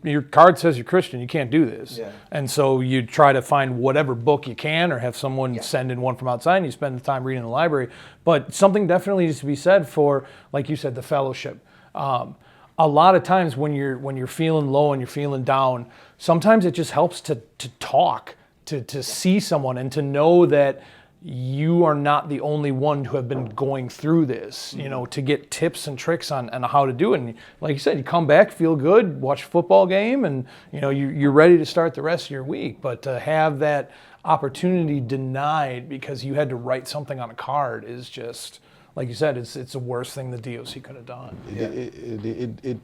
Your card says you're Christian. You can't do this. Yeah. And so you try to find whatever book you can, or have someone send in one from outside, and you spend the time reading in the library. But something definitely needs to be said for, like you said, the fellowship. A lot of times when you're feeling low and you're feeling down, sometimes it just helps to talk, to see someone, and to know that you are not the only one who have been going through this, to get tips and tricks on how to do it. And like you said, you come back, feel good, watch a football game, and you're ready to start the rest of your week. But to have that opportunity denied because you had to write something on a card is just, like you said, it's the worst thing the DOC could have done. It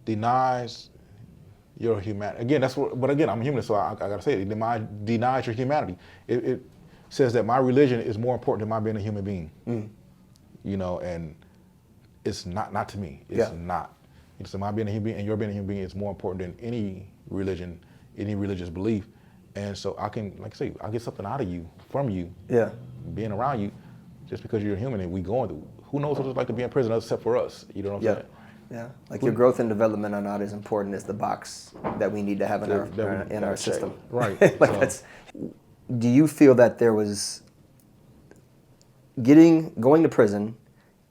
denies your humanity. Again, but again, I'm human, so I gotta say it denies your humanity. It says that my religion is more important than my being a human being. And it's not to me. It's not. So my being a human being and your being a human being is more important than any religion, any religious belief. And so I can, like I say, I get something out of you, from you, being around you, just because you're a human and we going through. Who knows what it's like to be in prison except for us? You know what I'm saying? Yeah, like your growth and development are not as important as the box that we need to have in our system. Right. Do you feel that there was going to prison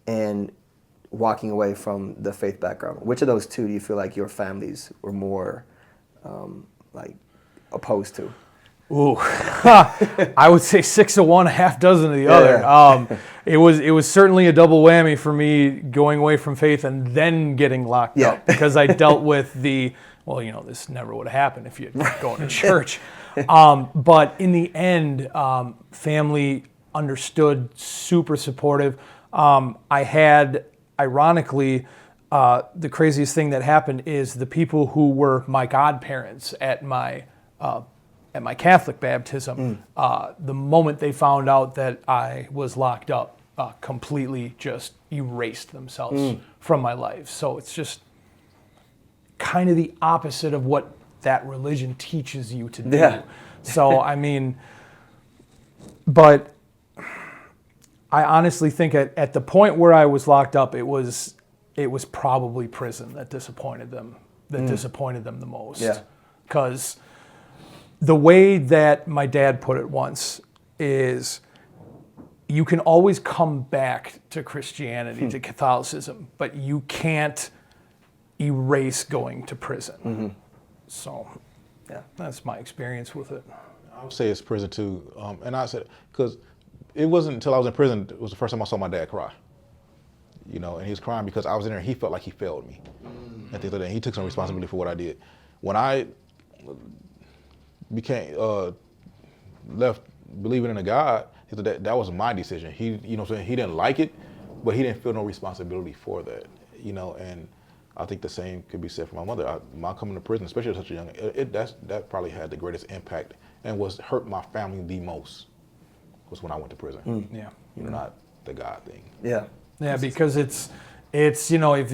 and walking away from the faith background? Which of those two do you feel like your families were more opposed to? Ooh, I would say 6 of one, half dozen of the other. It was certainly a double whammy for me, going away from faith and then getting locked up, because I dealt with this never would have happened if you'd gone to church. But in the end, family understood, super supportive. I had, ironically, the craziest thing that happened is the people who were my godparents at my Catholic baptism, the moment they found out that I was locked up, completely just erased themselves from my life. So it's just kind of the opposite of what that religion teaches you to do. Yeah. So, I mean, but I honestly think at the point where I was locked up, it was probably prison that disappointed them, the most. Yeah. Because the way that my dad put it once is, you can always come back to Christianity, to Catholicism, but you can't erase going to prison. So, yeah, that's my experience with it. I would say it's prison too. And I said, because it wasn't until I was in prison, it was the first time I saw my dad cry. You know, and he was crying because I was in there and he felt like he failed me. At the end of the day, he took some responsibility for what I did. When I became, left believing in a God, he said that was my decision. He, you know what I'm saying, he didn't like it, but he didn't feel no responsibility for that, you know, and I think the same could be said for my mother. My coming to prison, especially at such a young age, that probably had the greatest impact and was hurt my family the most, was when I went to prison. Yeah. You know, not the God thing. Yeah. Yeah, because it's you know, if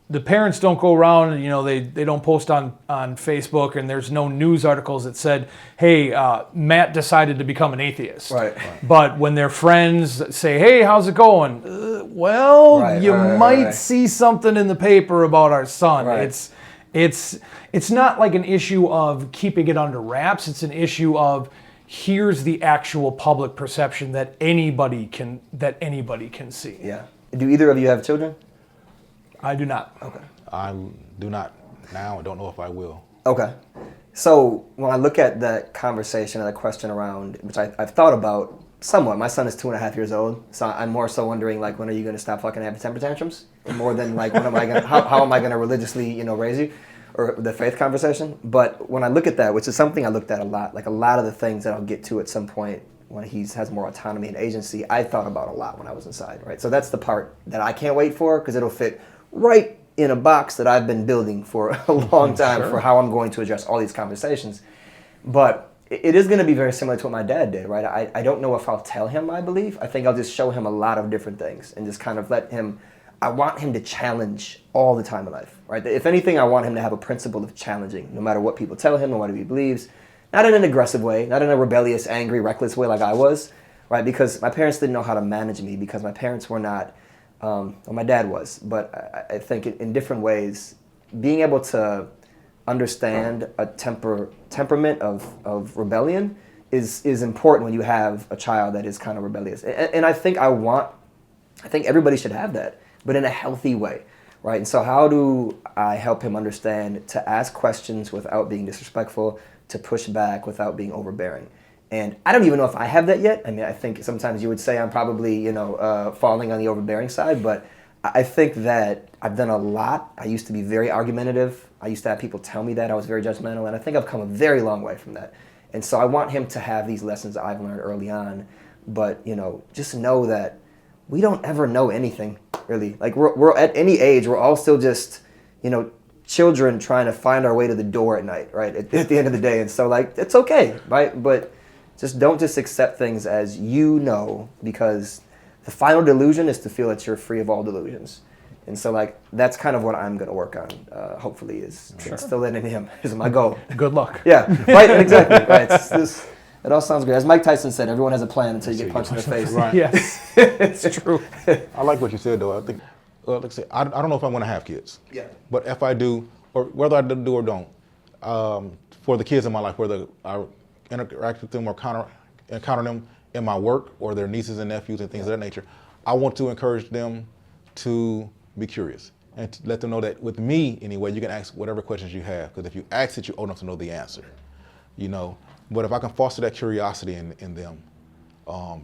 the parents don't go around and, you know, they don't post on Facebook, and there's no news articles that said, hey, Matt decided to become an atheist. Right. But when their friends say, hey, how's it going? You might see something in the paper about our son. Right. It's not like an issue of keeping it under wraps. It's an issue of, here's the actual public perception that anybody can see. Yeah. Do either of you have children? I do not. Okay. I do not now. I don't know if I will. Okay. So when I look at that conversation and the question around, which I've thought about somewhat. My son is 2.5 years old, so I'm more so wondering, like, when are you going to stop fucking having temper tantrums? More than, like, when am I gonna, how am I going to religiously, you know, raise you? Or the faith conversation. But when I look at that, which is something I looked at a lot, like a lot of the things that I'll get to at some point when he has more autonomy and agency, I thought about a lot when I was inside, right? So that's the part that I can't wait for, because it'll fit right in a box that I've been building for a long time for how I'm going to address all these conversations. But it is going to be very similar to what my dad did, right? I don't know if I'll tell him my belief. I think I'll just show him a lot of different things and just kind of let him, I want him to challenge all the time in life, right? If anything, I want him to have a principle of challenging, no matter what people tell him, no matter what he believes. Not in an aggressive way, not in a rebellious, angry, reckless way like I was, right? Because my parents didn't know how to manage me, because my parents were not, well, my dad was, but I think in different ways, being able to understand a temperament of rebellion is important when you have a child that is kind of rebellious. And I think everybody should have that, but in a healthy way, right? And so how do I help him understand to ask questions without being disrespectful, to push back without being overbearing? And I don't even know if I have that yet. I mean, I think sometimes you would say I'm probably, falling on the overbearing side, but I think that I've done a lot. I used to be very argumentative. I used to have people tell me that I was very judgmental, and I think I've come a very long way from that. And so I want him to have these lessons I've learned early on, but, just know that we don't ever know anything, really. Like, we're at any age, we're all still just, children trying to find our way to the door at night, right? At the end of the day. And so, like, it's okay, right? But just don't just accept things as because the final delusion is to feel that you're free of all delusions. And so, like, that's kind of what I'm going to work on, hopefully, is instill that in him, is my goal. Good luck. Yeah, right, exactly. Right. It all sounds great. As Mike Tyson said, everyone has a plan until you get punched in the face. Right. Yes, it's true. I like what you said, though. I think, like I said, I don't know if I want to have kids. Yeah. But if I do, or whether I do or don't, for the kids in my life, whether I interact with them or encounter them in my work or their nieces and nephews and things of that nature, I want to encourage them to be curious and to let them know that with me, anyway, you can ask whatever questions you have, because if you ask it, you're old enough to know the answer, But if I can foster that curiosity in them,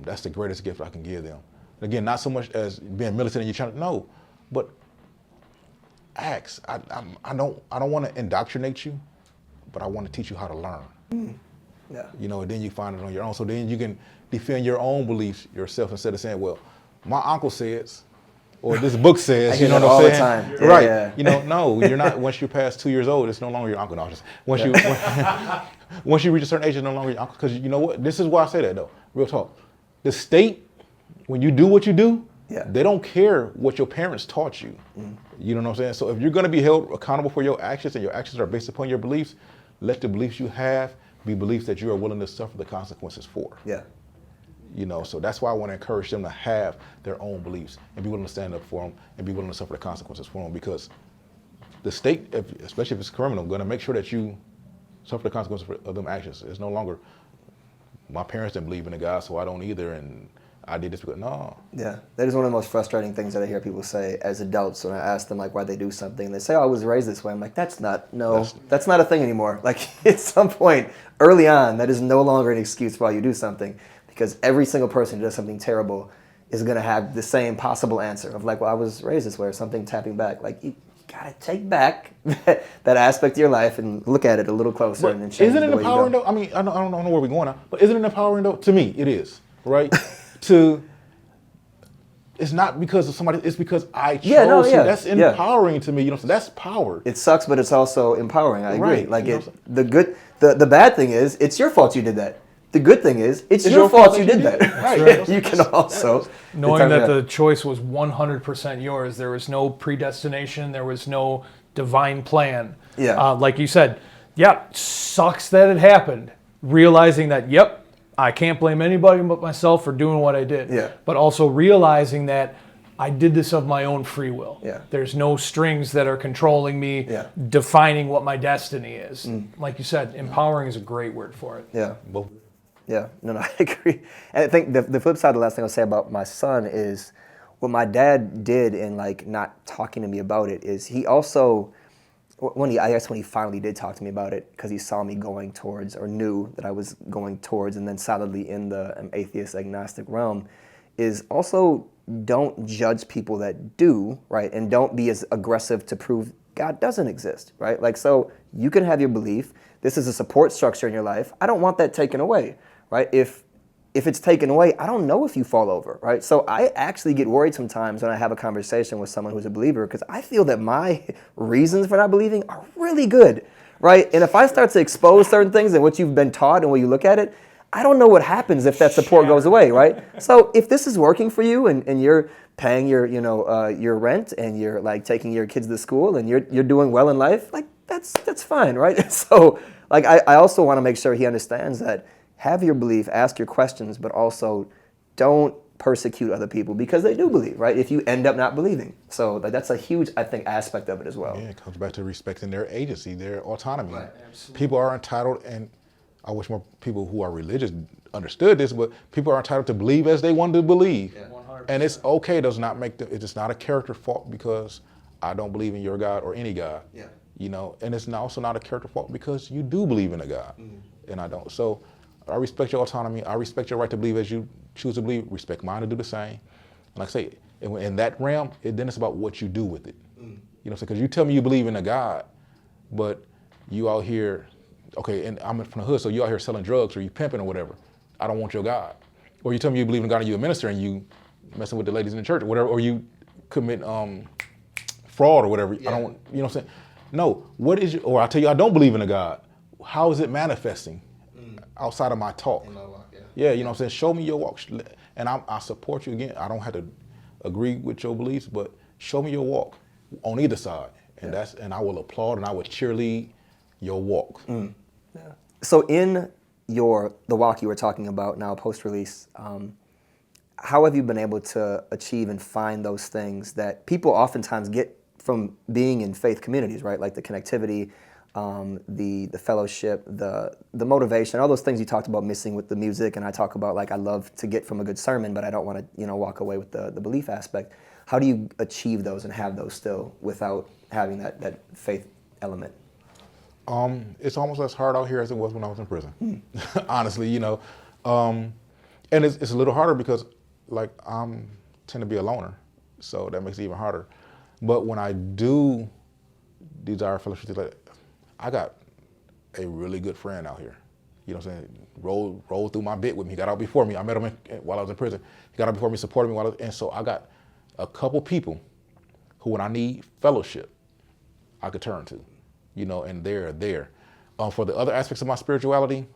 that's the greatest gift I can give them. Again, not so much as being militant and you're trying to, no, but ask. I don't want to indoctrinate you, but I want to teach you how to learn. Yeah. And then you find it on your own. So then you can defend your own beliefs yourself instead of saying, well, my uncle says, or this book says, I hear that all the time. Yeah, right. yeah. No, you're not, once you're past 2 years old, it's no longer your uncle. No, once you reach a certain age, it's no longer your uncle. Because you know what? This is why I say that, though. Real talk. The state, when you do what you do, Yeah. They don't care what your parents taught you. You know what I'm saying? So if you're going to be held accountable for your actions, and your actions are based upon your beliefs, let the beliefs you have be beliefs that you are willing to suffer the consequences for. Yeah. You know, so that's why I want to encourage them to have their own beliefs and be willing to stand up for them and be willing to suffer the consequences for them, because the state, especially if it's criminal, going to make sure that you suffer the consequences of them actions. It's no longer, my parents didn't believe in a God, so I don't either, and I did this because, no. Yeah, that is one of the most frustrating things that I hear people say as adults when I ask them like why they do something. They say, "Oh, I was raised this way." I'm like, that's not a thing anymore. Like at some point early on, that is no longer an excuse for why you do something, because every single person who does something terrible is going to have the same possible answer of like, well, I was raised this way, or something tapping back. Like you gotta take back that aspect of your life and look at it a little closer and then change isn't it the way empowering you go. though? I mean, I don't know where we're going now, but isn't it empowering though? To me, it is, right? It's not because of somebody, it's because I chose to. That's empowering to me, you know, so that's power. It sucks, but it's also empowering, I agree. Right, Like you know, the bad thing is, it's your fault you did that. The good thing is, it's your fault you did that. Right. You can also knowing that the choice was 100% yours. There was no predestination. There was no divine plan. Yeah. Like you said, sucks that it happened. Realizing that, I can't blame anybody but myself for doing what I did. Yeah. But also realizing that I did this of my own free will. Yeah. There's no strings that are controlling me, Yeah. defining what my destiny is. Like you said, empowering is a great word for it. Yeah. Both. Yeah, no, I agree. And I think the flip side, the last thing I'll say about my son is what my dad did in like not talking to me about it is he also, when he finally did talk to me about it, because he saw me going towards, or knew that I was going towards and then solidly in the atheist agnostic realm, is also don't judge people that do, right? And don't be as aggressive to prove God doesn't exist, right? Like, so you can have your belief. This is a support structure in your life. I don't want that taken away. Right? If it's taken away, I don't know if you fall over, right? So I actually get worried sometimes when I have a conversation with someone who's a believer, because I feel that my reasons for not believing are really good, right? And if I start to expose certain things and what you've been taught and when you look at it, I don't know what happens if that support goes away, right? So if this is working for you and you're paying your rent and you're like taking your kids to school and you're doing well in life, like that's fine, right? So like I also want to make sure he understands that. Have your belief, ask your questions, but also don't persecute other people because they do believe, right? If you end up not believing. So that's a huge, I think, aspect of it as well. Yeah, it comes back to respecting their agency, their autonomy. Right. People are entitled, and I wish more people who are religious understood this, but people are entitled to believe as they want to believe. Yeah. 100%. And it's okay, does not make them, it's not a character fault because I don't believe in your God or any God. Yeah. You know, and it's also not a character fault because you do believe in a God and I don't. So I respect your autonomy. I respect your right to believe as you choose to believe. Respect mine to do the same. And like I say, in that realm, then it's about what you do with it. You know what I'm saying? Because you tell me you believe in a God, but you out here, okay, and I'm from the hood, so you out here selling drugs or you pimping or whatever. I don't want your God. Or you tell me you believe in God and you a minister and you messing with the ladies in the church or whatever, or you commit fraud or whatever. Yeah. I don't want, you know what I'm saying? No, what is or I tell you I don't believe in a God. How is it manifesting? Outside of my talk. In my walk, Yeah, you know what I'm saying? Show me your walk. And I support you again. I don't have to agree with your beliefs, but show me your walk on either side. And and I will applaud and I will cheerlead your walk. Yeah. So in the walk you were talking about now post-release, how have you been able to achieve and find those things that people oftentimes get from being in faith communities, right? Like the connectivity, the fellowship, the motivation, all those things you talked about missing with the music, and I talk about like I love to get from a good sermon, but I don't want to walk away with the belief aspect. How do you achieve those and have those still without having that faith element? It's almost as hard out here as it was when I was in prison. Honestly, you know, and it's a little harder because like tend to be a loner, so that makes it even harder. But when I do desire fellowship, like I got a really good friend out here. You know what I'm saying? Rolled through my bit with me. He got out before me. I met him while I was in prison. He got out before me, supported me and so I got a couple people who, when I need fellowship, I could turn to, you know, and they're there. For the other aspects of my spirituality,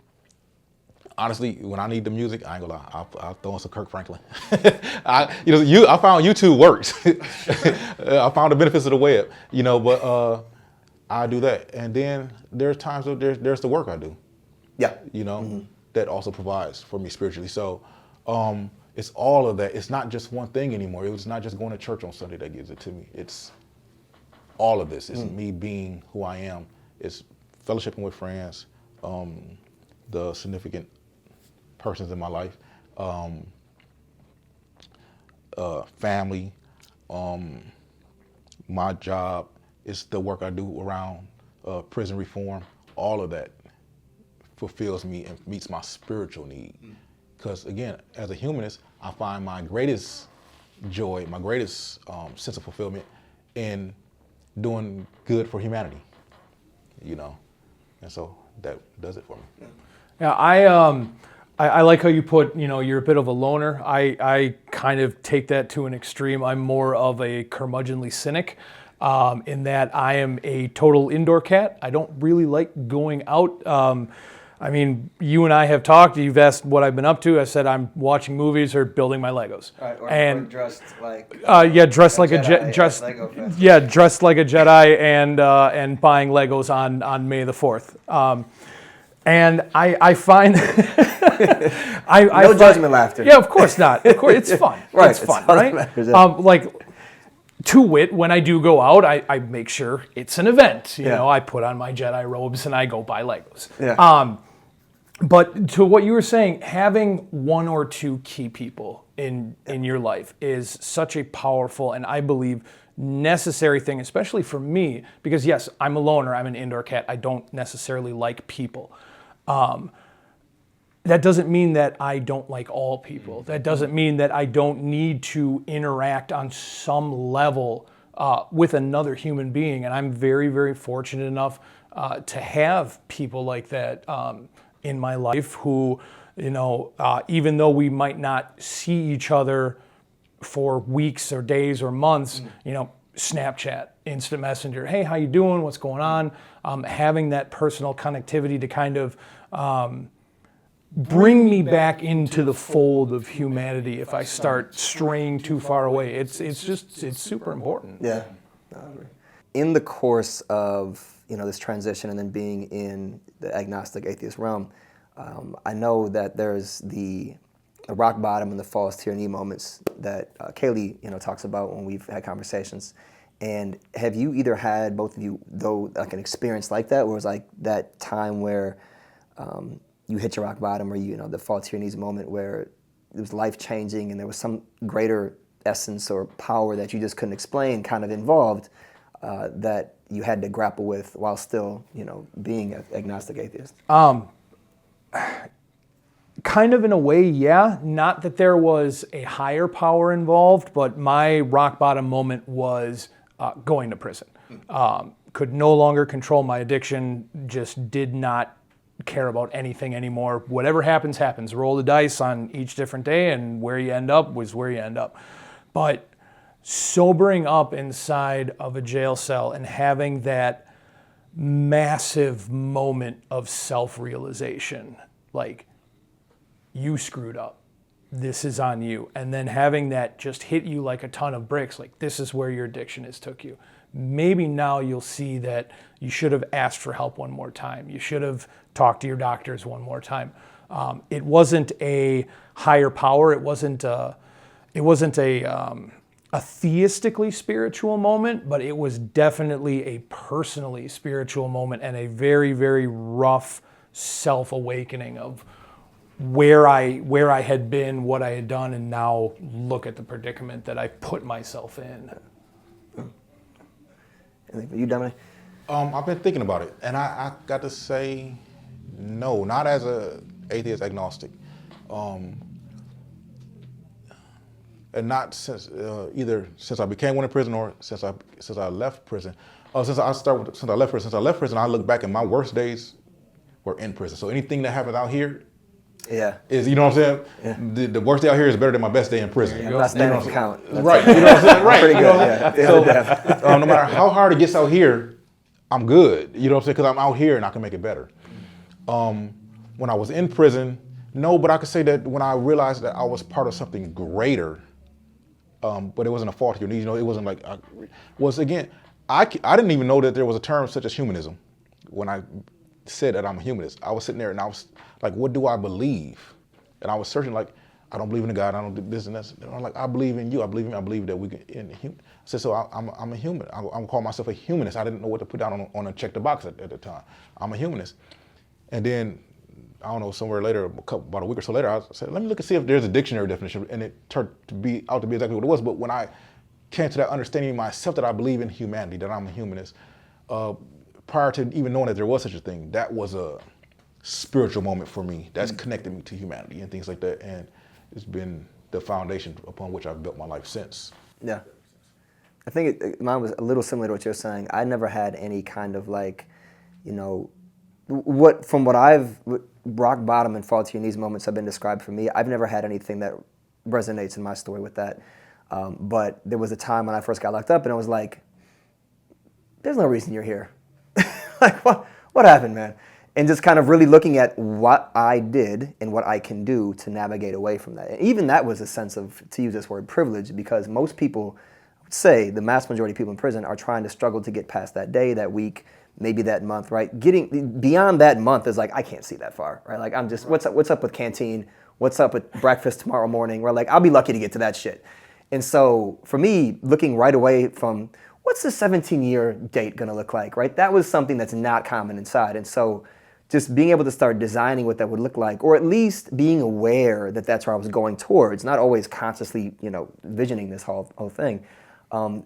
honestly, when I need the music, I ain't gonna lie, I'll throw in some Kirk Franklin. I found YouTube works. I found the benefits of the web, but I do that. And then there's times that there's the work I do. Yeah. That also provides for me spiritually. So it's all of that. It's not just one thing anymore. It's not just going to church on Sunday that gives it to me. It's all of this. It's me being who I am. It's fellowshipping with friends, the significant persons in my life, family, my job. It's the work I do around prison reform. All of that fulfills me and meets my spiritual need. Because again, as a humanist, I find my greatest joy, my greatest sense of fulfillment in doing good for humanity, and so that does it for me. Yeah, I like how you put, you're a bit of a loner. I kind of take that to an extreme. I'm more of a curmudgeonly cynic. In that I am a total indoor cat. I don't really like going out. You and I have talked. You've asked what I've been up to. I said I'm watching movies or building my Legos. Right, or dressed like. Dressed like Jedi, dressed like a Jedi and buying Legos on May the 4th. And I find no judgment laughter. Yeah, of course not. Of course, it's fun. Right, it's fun, all right? that matters, yeah. To wit, when I do go out, I make sure it's an event. I put on my Jedi robes and I go buy Legos. Yeah. But to what you were saying, having one or two key people in your life is such a powerful and I believe necessary thing, especially for me, because yes, I'm a loner, I'm an indoor cat, I don't necessarily like people. That doesn't mean that I don't like all people. That doesn't mean that I don't need to interact on some level with another human being. And I'm very, very fortunate enough to have people like that in my life who, even though we might not see each other for weeks or days or months, Snapchat, instant messenger, hey, how you doing? What's going on? Having that personal connectivity to kind of bring me back into the fold of humanity if I start straying too far away. It's super important. Yeah. In the course of this transition and then being in the agnostic atheist realm, I know that there's the rock bottom and the false tyranny moments that Kaylee talks about when we've had conversations. And have you either had, both of you, though, like an experience like that, where it was like that time where you hit your rock bottom, or the false tyrannies moment where it was life-changing and there was some greater essence or power that you just couldn't explain kind of involved that you had to grapple with while still, being an agnostic atheist? Kind of in a way, yeah. Not that there was a higher power involved, but my rock bottom moment was going to prison. Could no longer control my addiction, just did not care about anything anymore. Whatever happens, happens. Roll the dice on each different day, and where you end up was where you end up. But sobering up inside of a jail cell and having that massive moment of self-realization, like, you screwed up. This is on you. And then having that just hit you like a ton of bricks, like, this is where your addiction has took you. Maybe now you'll see that you should have asked for help one more time. You should have talked to your doctors one more time. It wasn't a higher power. It wasn't a theistically spiritual moment, but it was definitely a personally spiritual moment and a very, very rough self-awakening of where I had been, what I had done, and now look at the predicament that I put myself in. Anything for you, Dominee? I've been thinking about it, and I got to say no, not as a atheist agnostic, and not since either since I became one in prison or since I left prison. Since I left prison, I look back and my worst days were in prison. So anything that happens out here, is, you know what I'm saying? Yeah. The worst day out here is better than my best day in prison. Yeah, not standing for count. Right. You know what I'm saying? Right. Pretty good. Yeah. So, no matter how hard it gets out here, I'm good. You know what I'm saying? Because I'm out here and I can make it better. When I was in prison, No, but I could say that when I realized that I was part of something greater, but it wasn't a fault of your needs. It wasn't like I didn't even know that there was a term such as humanism. When I said that I'm a humanist, I was sitting there and I was like, what do I believe? And I was searching like, I don't believe in a God. I don't do this and that. And I'm like, I believe in you. I believe in me. I believe that we can. I said, so I'm a human. I'm calling myself a humanist. I didn't know what to put down on a check the box at the time. I'm a humanist. And then, I don't know, somewhere later, about a week or so later, I said, let me look and see if there's a dictionary definition. And it turned out to be exactly what it was. But when I came to that understanding of myself that I believe in humanity, that I'm a humanist, prior to even knowing that there was such a thing, that was a spiritual moment for me. That's connected me to humanity and things like that. And it's been the foundation upon which I've built my life since. Yeah. I think mine was a little similar to what you're saying. I never had any kind of like, what I've, rock bottom and fall to your knees moments have been described for me. I've never had anything that resonates in my story with that. But there was a time when I first got locked up and I was like, there's no reason you're here. Like, what happened, man? And just kind of really looking at what I did and what I can do to navigate away from that. And even that was a sense of, to use this word, privilege, because most people, I would say, the mass majority of people in prison are trying to struggle to get past that day, that week, maybe that month, right? Getting beyond that month is like, I can't see that far, right? Like, I'm just, what's up with canteen? What's up with breakfast tomorrow morning? We're like, I'll be lucky to get to that shit. And so for me, looking right away from, what's the 17-year date gonna look like, right? That was something that's not common inside. And so just being able to start designing what that would look like, or at least being aware that that's where I was going towards, not always consciously, visioning this whole thing.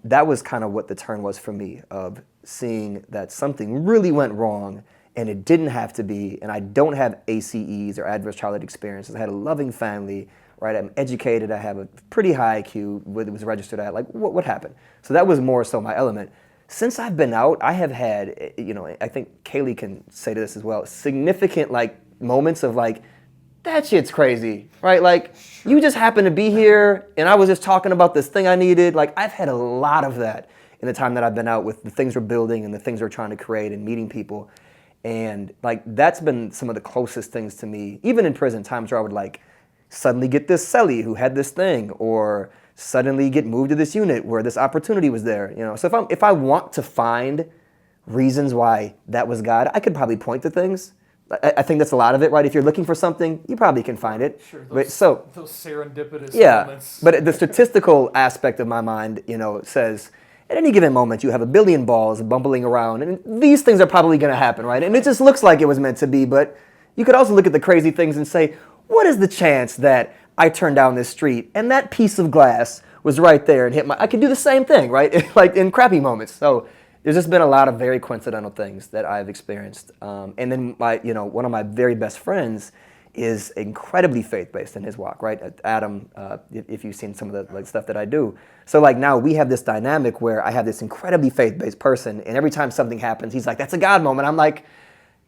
That was kind of what the turn was for me, of seeing that something really went wrong and it didn't have to be, and I don't have ACEs or adverse childhood experiences. I had a loving family, right? I'm educated, I have a pretty high IQ, what it was registered at, like what happened? So that was more so my element. Since I've been out, I have had, I think Kaylee can say to this as well, significant like moments of like, that shit's crazy, right? Like, you just happen to be here and I was just talking about this thing I needed. Like, I've had a lot of that in the time that I've been out with the things we're building and the things we're trying to create and meeting people. And like, that's been some of the closest things to me, even in prison, times where I would like suddenly get this cellie who had this thing, or suddenly get moved to this unit where this opportunity was there, So if I want to find reasons why that was God, I could probably point to things. I think that's a lot of it, right? If you're looking for something, you probably can find it. Sure, those serendipitous Yeah, moments. but the statistical aspect of my mind, says at any given moment you have 1 billion balls bumbling around, and these things are probably going to happen, right? And it just looks like it was meant to be, but you could also look at the crazy things and say, what is the chance that I turned down this street and that piece of glass was right there and hit I could do the same thing, right? Like in crappy moments. So there's just been a lot of very coincidental things that I've experienced. And then one of my very best friends is incredibly faith-based in his walk, right? Adam, if you've seen some of the stuff that I do. So like now we have this dynamic where I have this incredibly faith-based person, and every time something happens, he's like, that's a God moment. I'm like,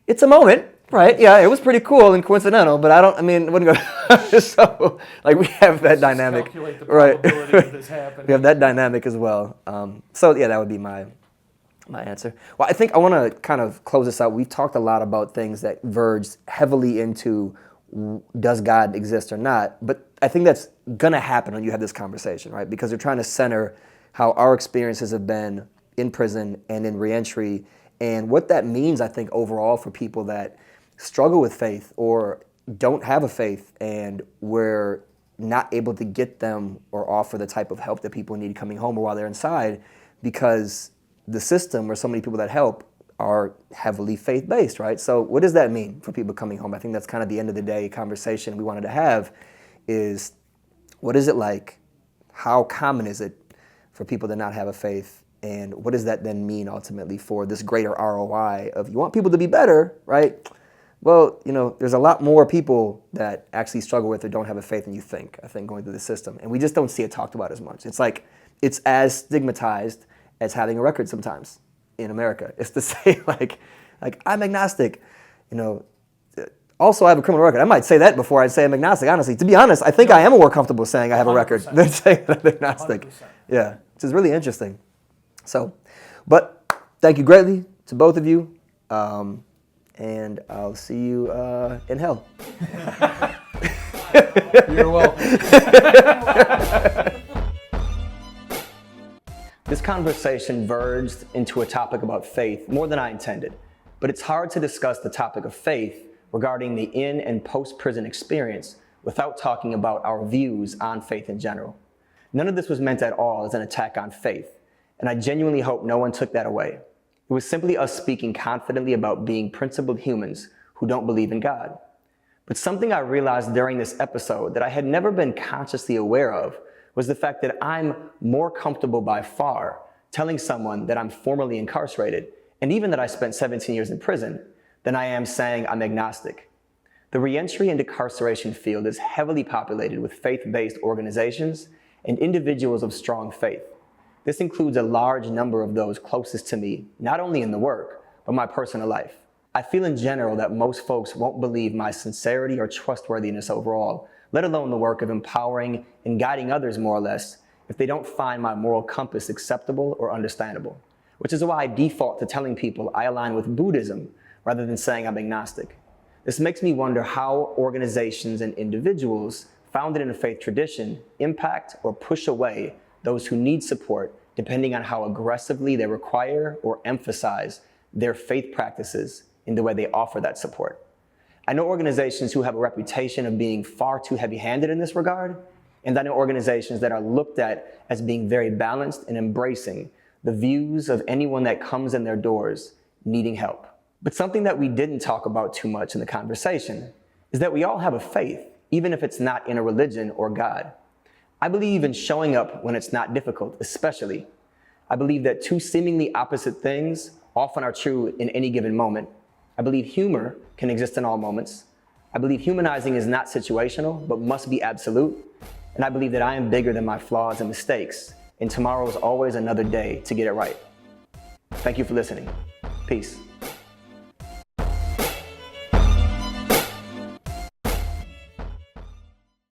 it's a moment. Right, yeah, it was pretty cool and coincidental, but it wouldn't go. So, like, we have that dynamic, calculate the right? probability of this happening. We have that dynamic as well. So, yeah, that would be my answer. Well, I think I want to kind of close this out. We've talked a lot about things that verge heavily into does God exist or not, but I think that's gonna happen when you have this conversation, right? Because you're trying to center how our experiences have been in prison and in reentry, and what that means, I think, overall for people that struggle with faith or don't have a faith, and we're not able to get them or offer the type of help that people need coming home or while they're inside, because the system or so many people that help are heavily faith-based, right? So what does that mean for people coming home? I think that's kind of the end of the day conversation we wanted to have, is what is it like? How common is it for people to not have a faith? And what does that then mean ultimately for this greater ROI of, you want people to be better, right? Well, there's a lot more people that actually struggle with or don't have a faith than you think, I think, going through the system. And we just don't see it talked about as much. It's like, it's as stigmatized as having a record sometimes in America. It's to say like I'm agnostic, Also, I have a criminal record. I might say that before I say I'm agnostic, honestly. To be honest, I think I am more comfortable saying I have a record than saying I'm agnostic. 100%. Yeah, which is really interesting. So, but thank you greatly to both of you. And I'll see you in hell. You're welcome. This conversation verged into a topic about faith more than I intended, but it's hard to discuss the topic of faith regarding the in and post-prison experience without talking about our views on faith in general. None of this was meant at all as an attack on faith, and I genuinely hope no one took that away. It was simply us speaking confidently about being principled humans who don't believe in God. But something I realized during this episode that I had never been consciously aware of was the fact that I'm more comfortable by far telling someone that I'm formerly incarcerated, and even that I spent 17 years in prison, than I am saying I'm agnostic. The reentry and incarceration field is heavily populated with faith-based organizations and individuals of strong faith. This includes a large number of those closest to me, not only in the work, but my personal life. I feel in general that most folks won't believe my sincerity or trustworthiness overall, let alone the work of empowering and guiding others more or less, if they don't find my moral compass acceptable or understandable. Which is why I default to telling people I align with Buddhism rather than saying I'm agnostic. This makes me wonder how organizations and individuals founded in a faith tradition impact or push away those who need support, depending on how aggressively they require or emphasize their faith practices in the way they offer that support. I know organizations who have a reputation of being far too heavy-handed in this regard, and I know organizations that are looked at as being very balanced and embracing the views of anyone that comes in their doors needing help. But something that we didn't talk about too much in the conversation is that we all have a faith, even if it's not in a religion or God. I believe in showing up when it's not difficult, especially. I believe that two seemingly opposite things often are true in any given moment. I believe humor can exist in all moments. I believe humanizing is not situational, but must be absolute. And I believe that I am bigger than my flaws and mistakes, and tomorrow is always another day to get it right. Thank you for listening. Peace.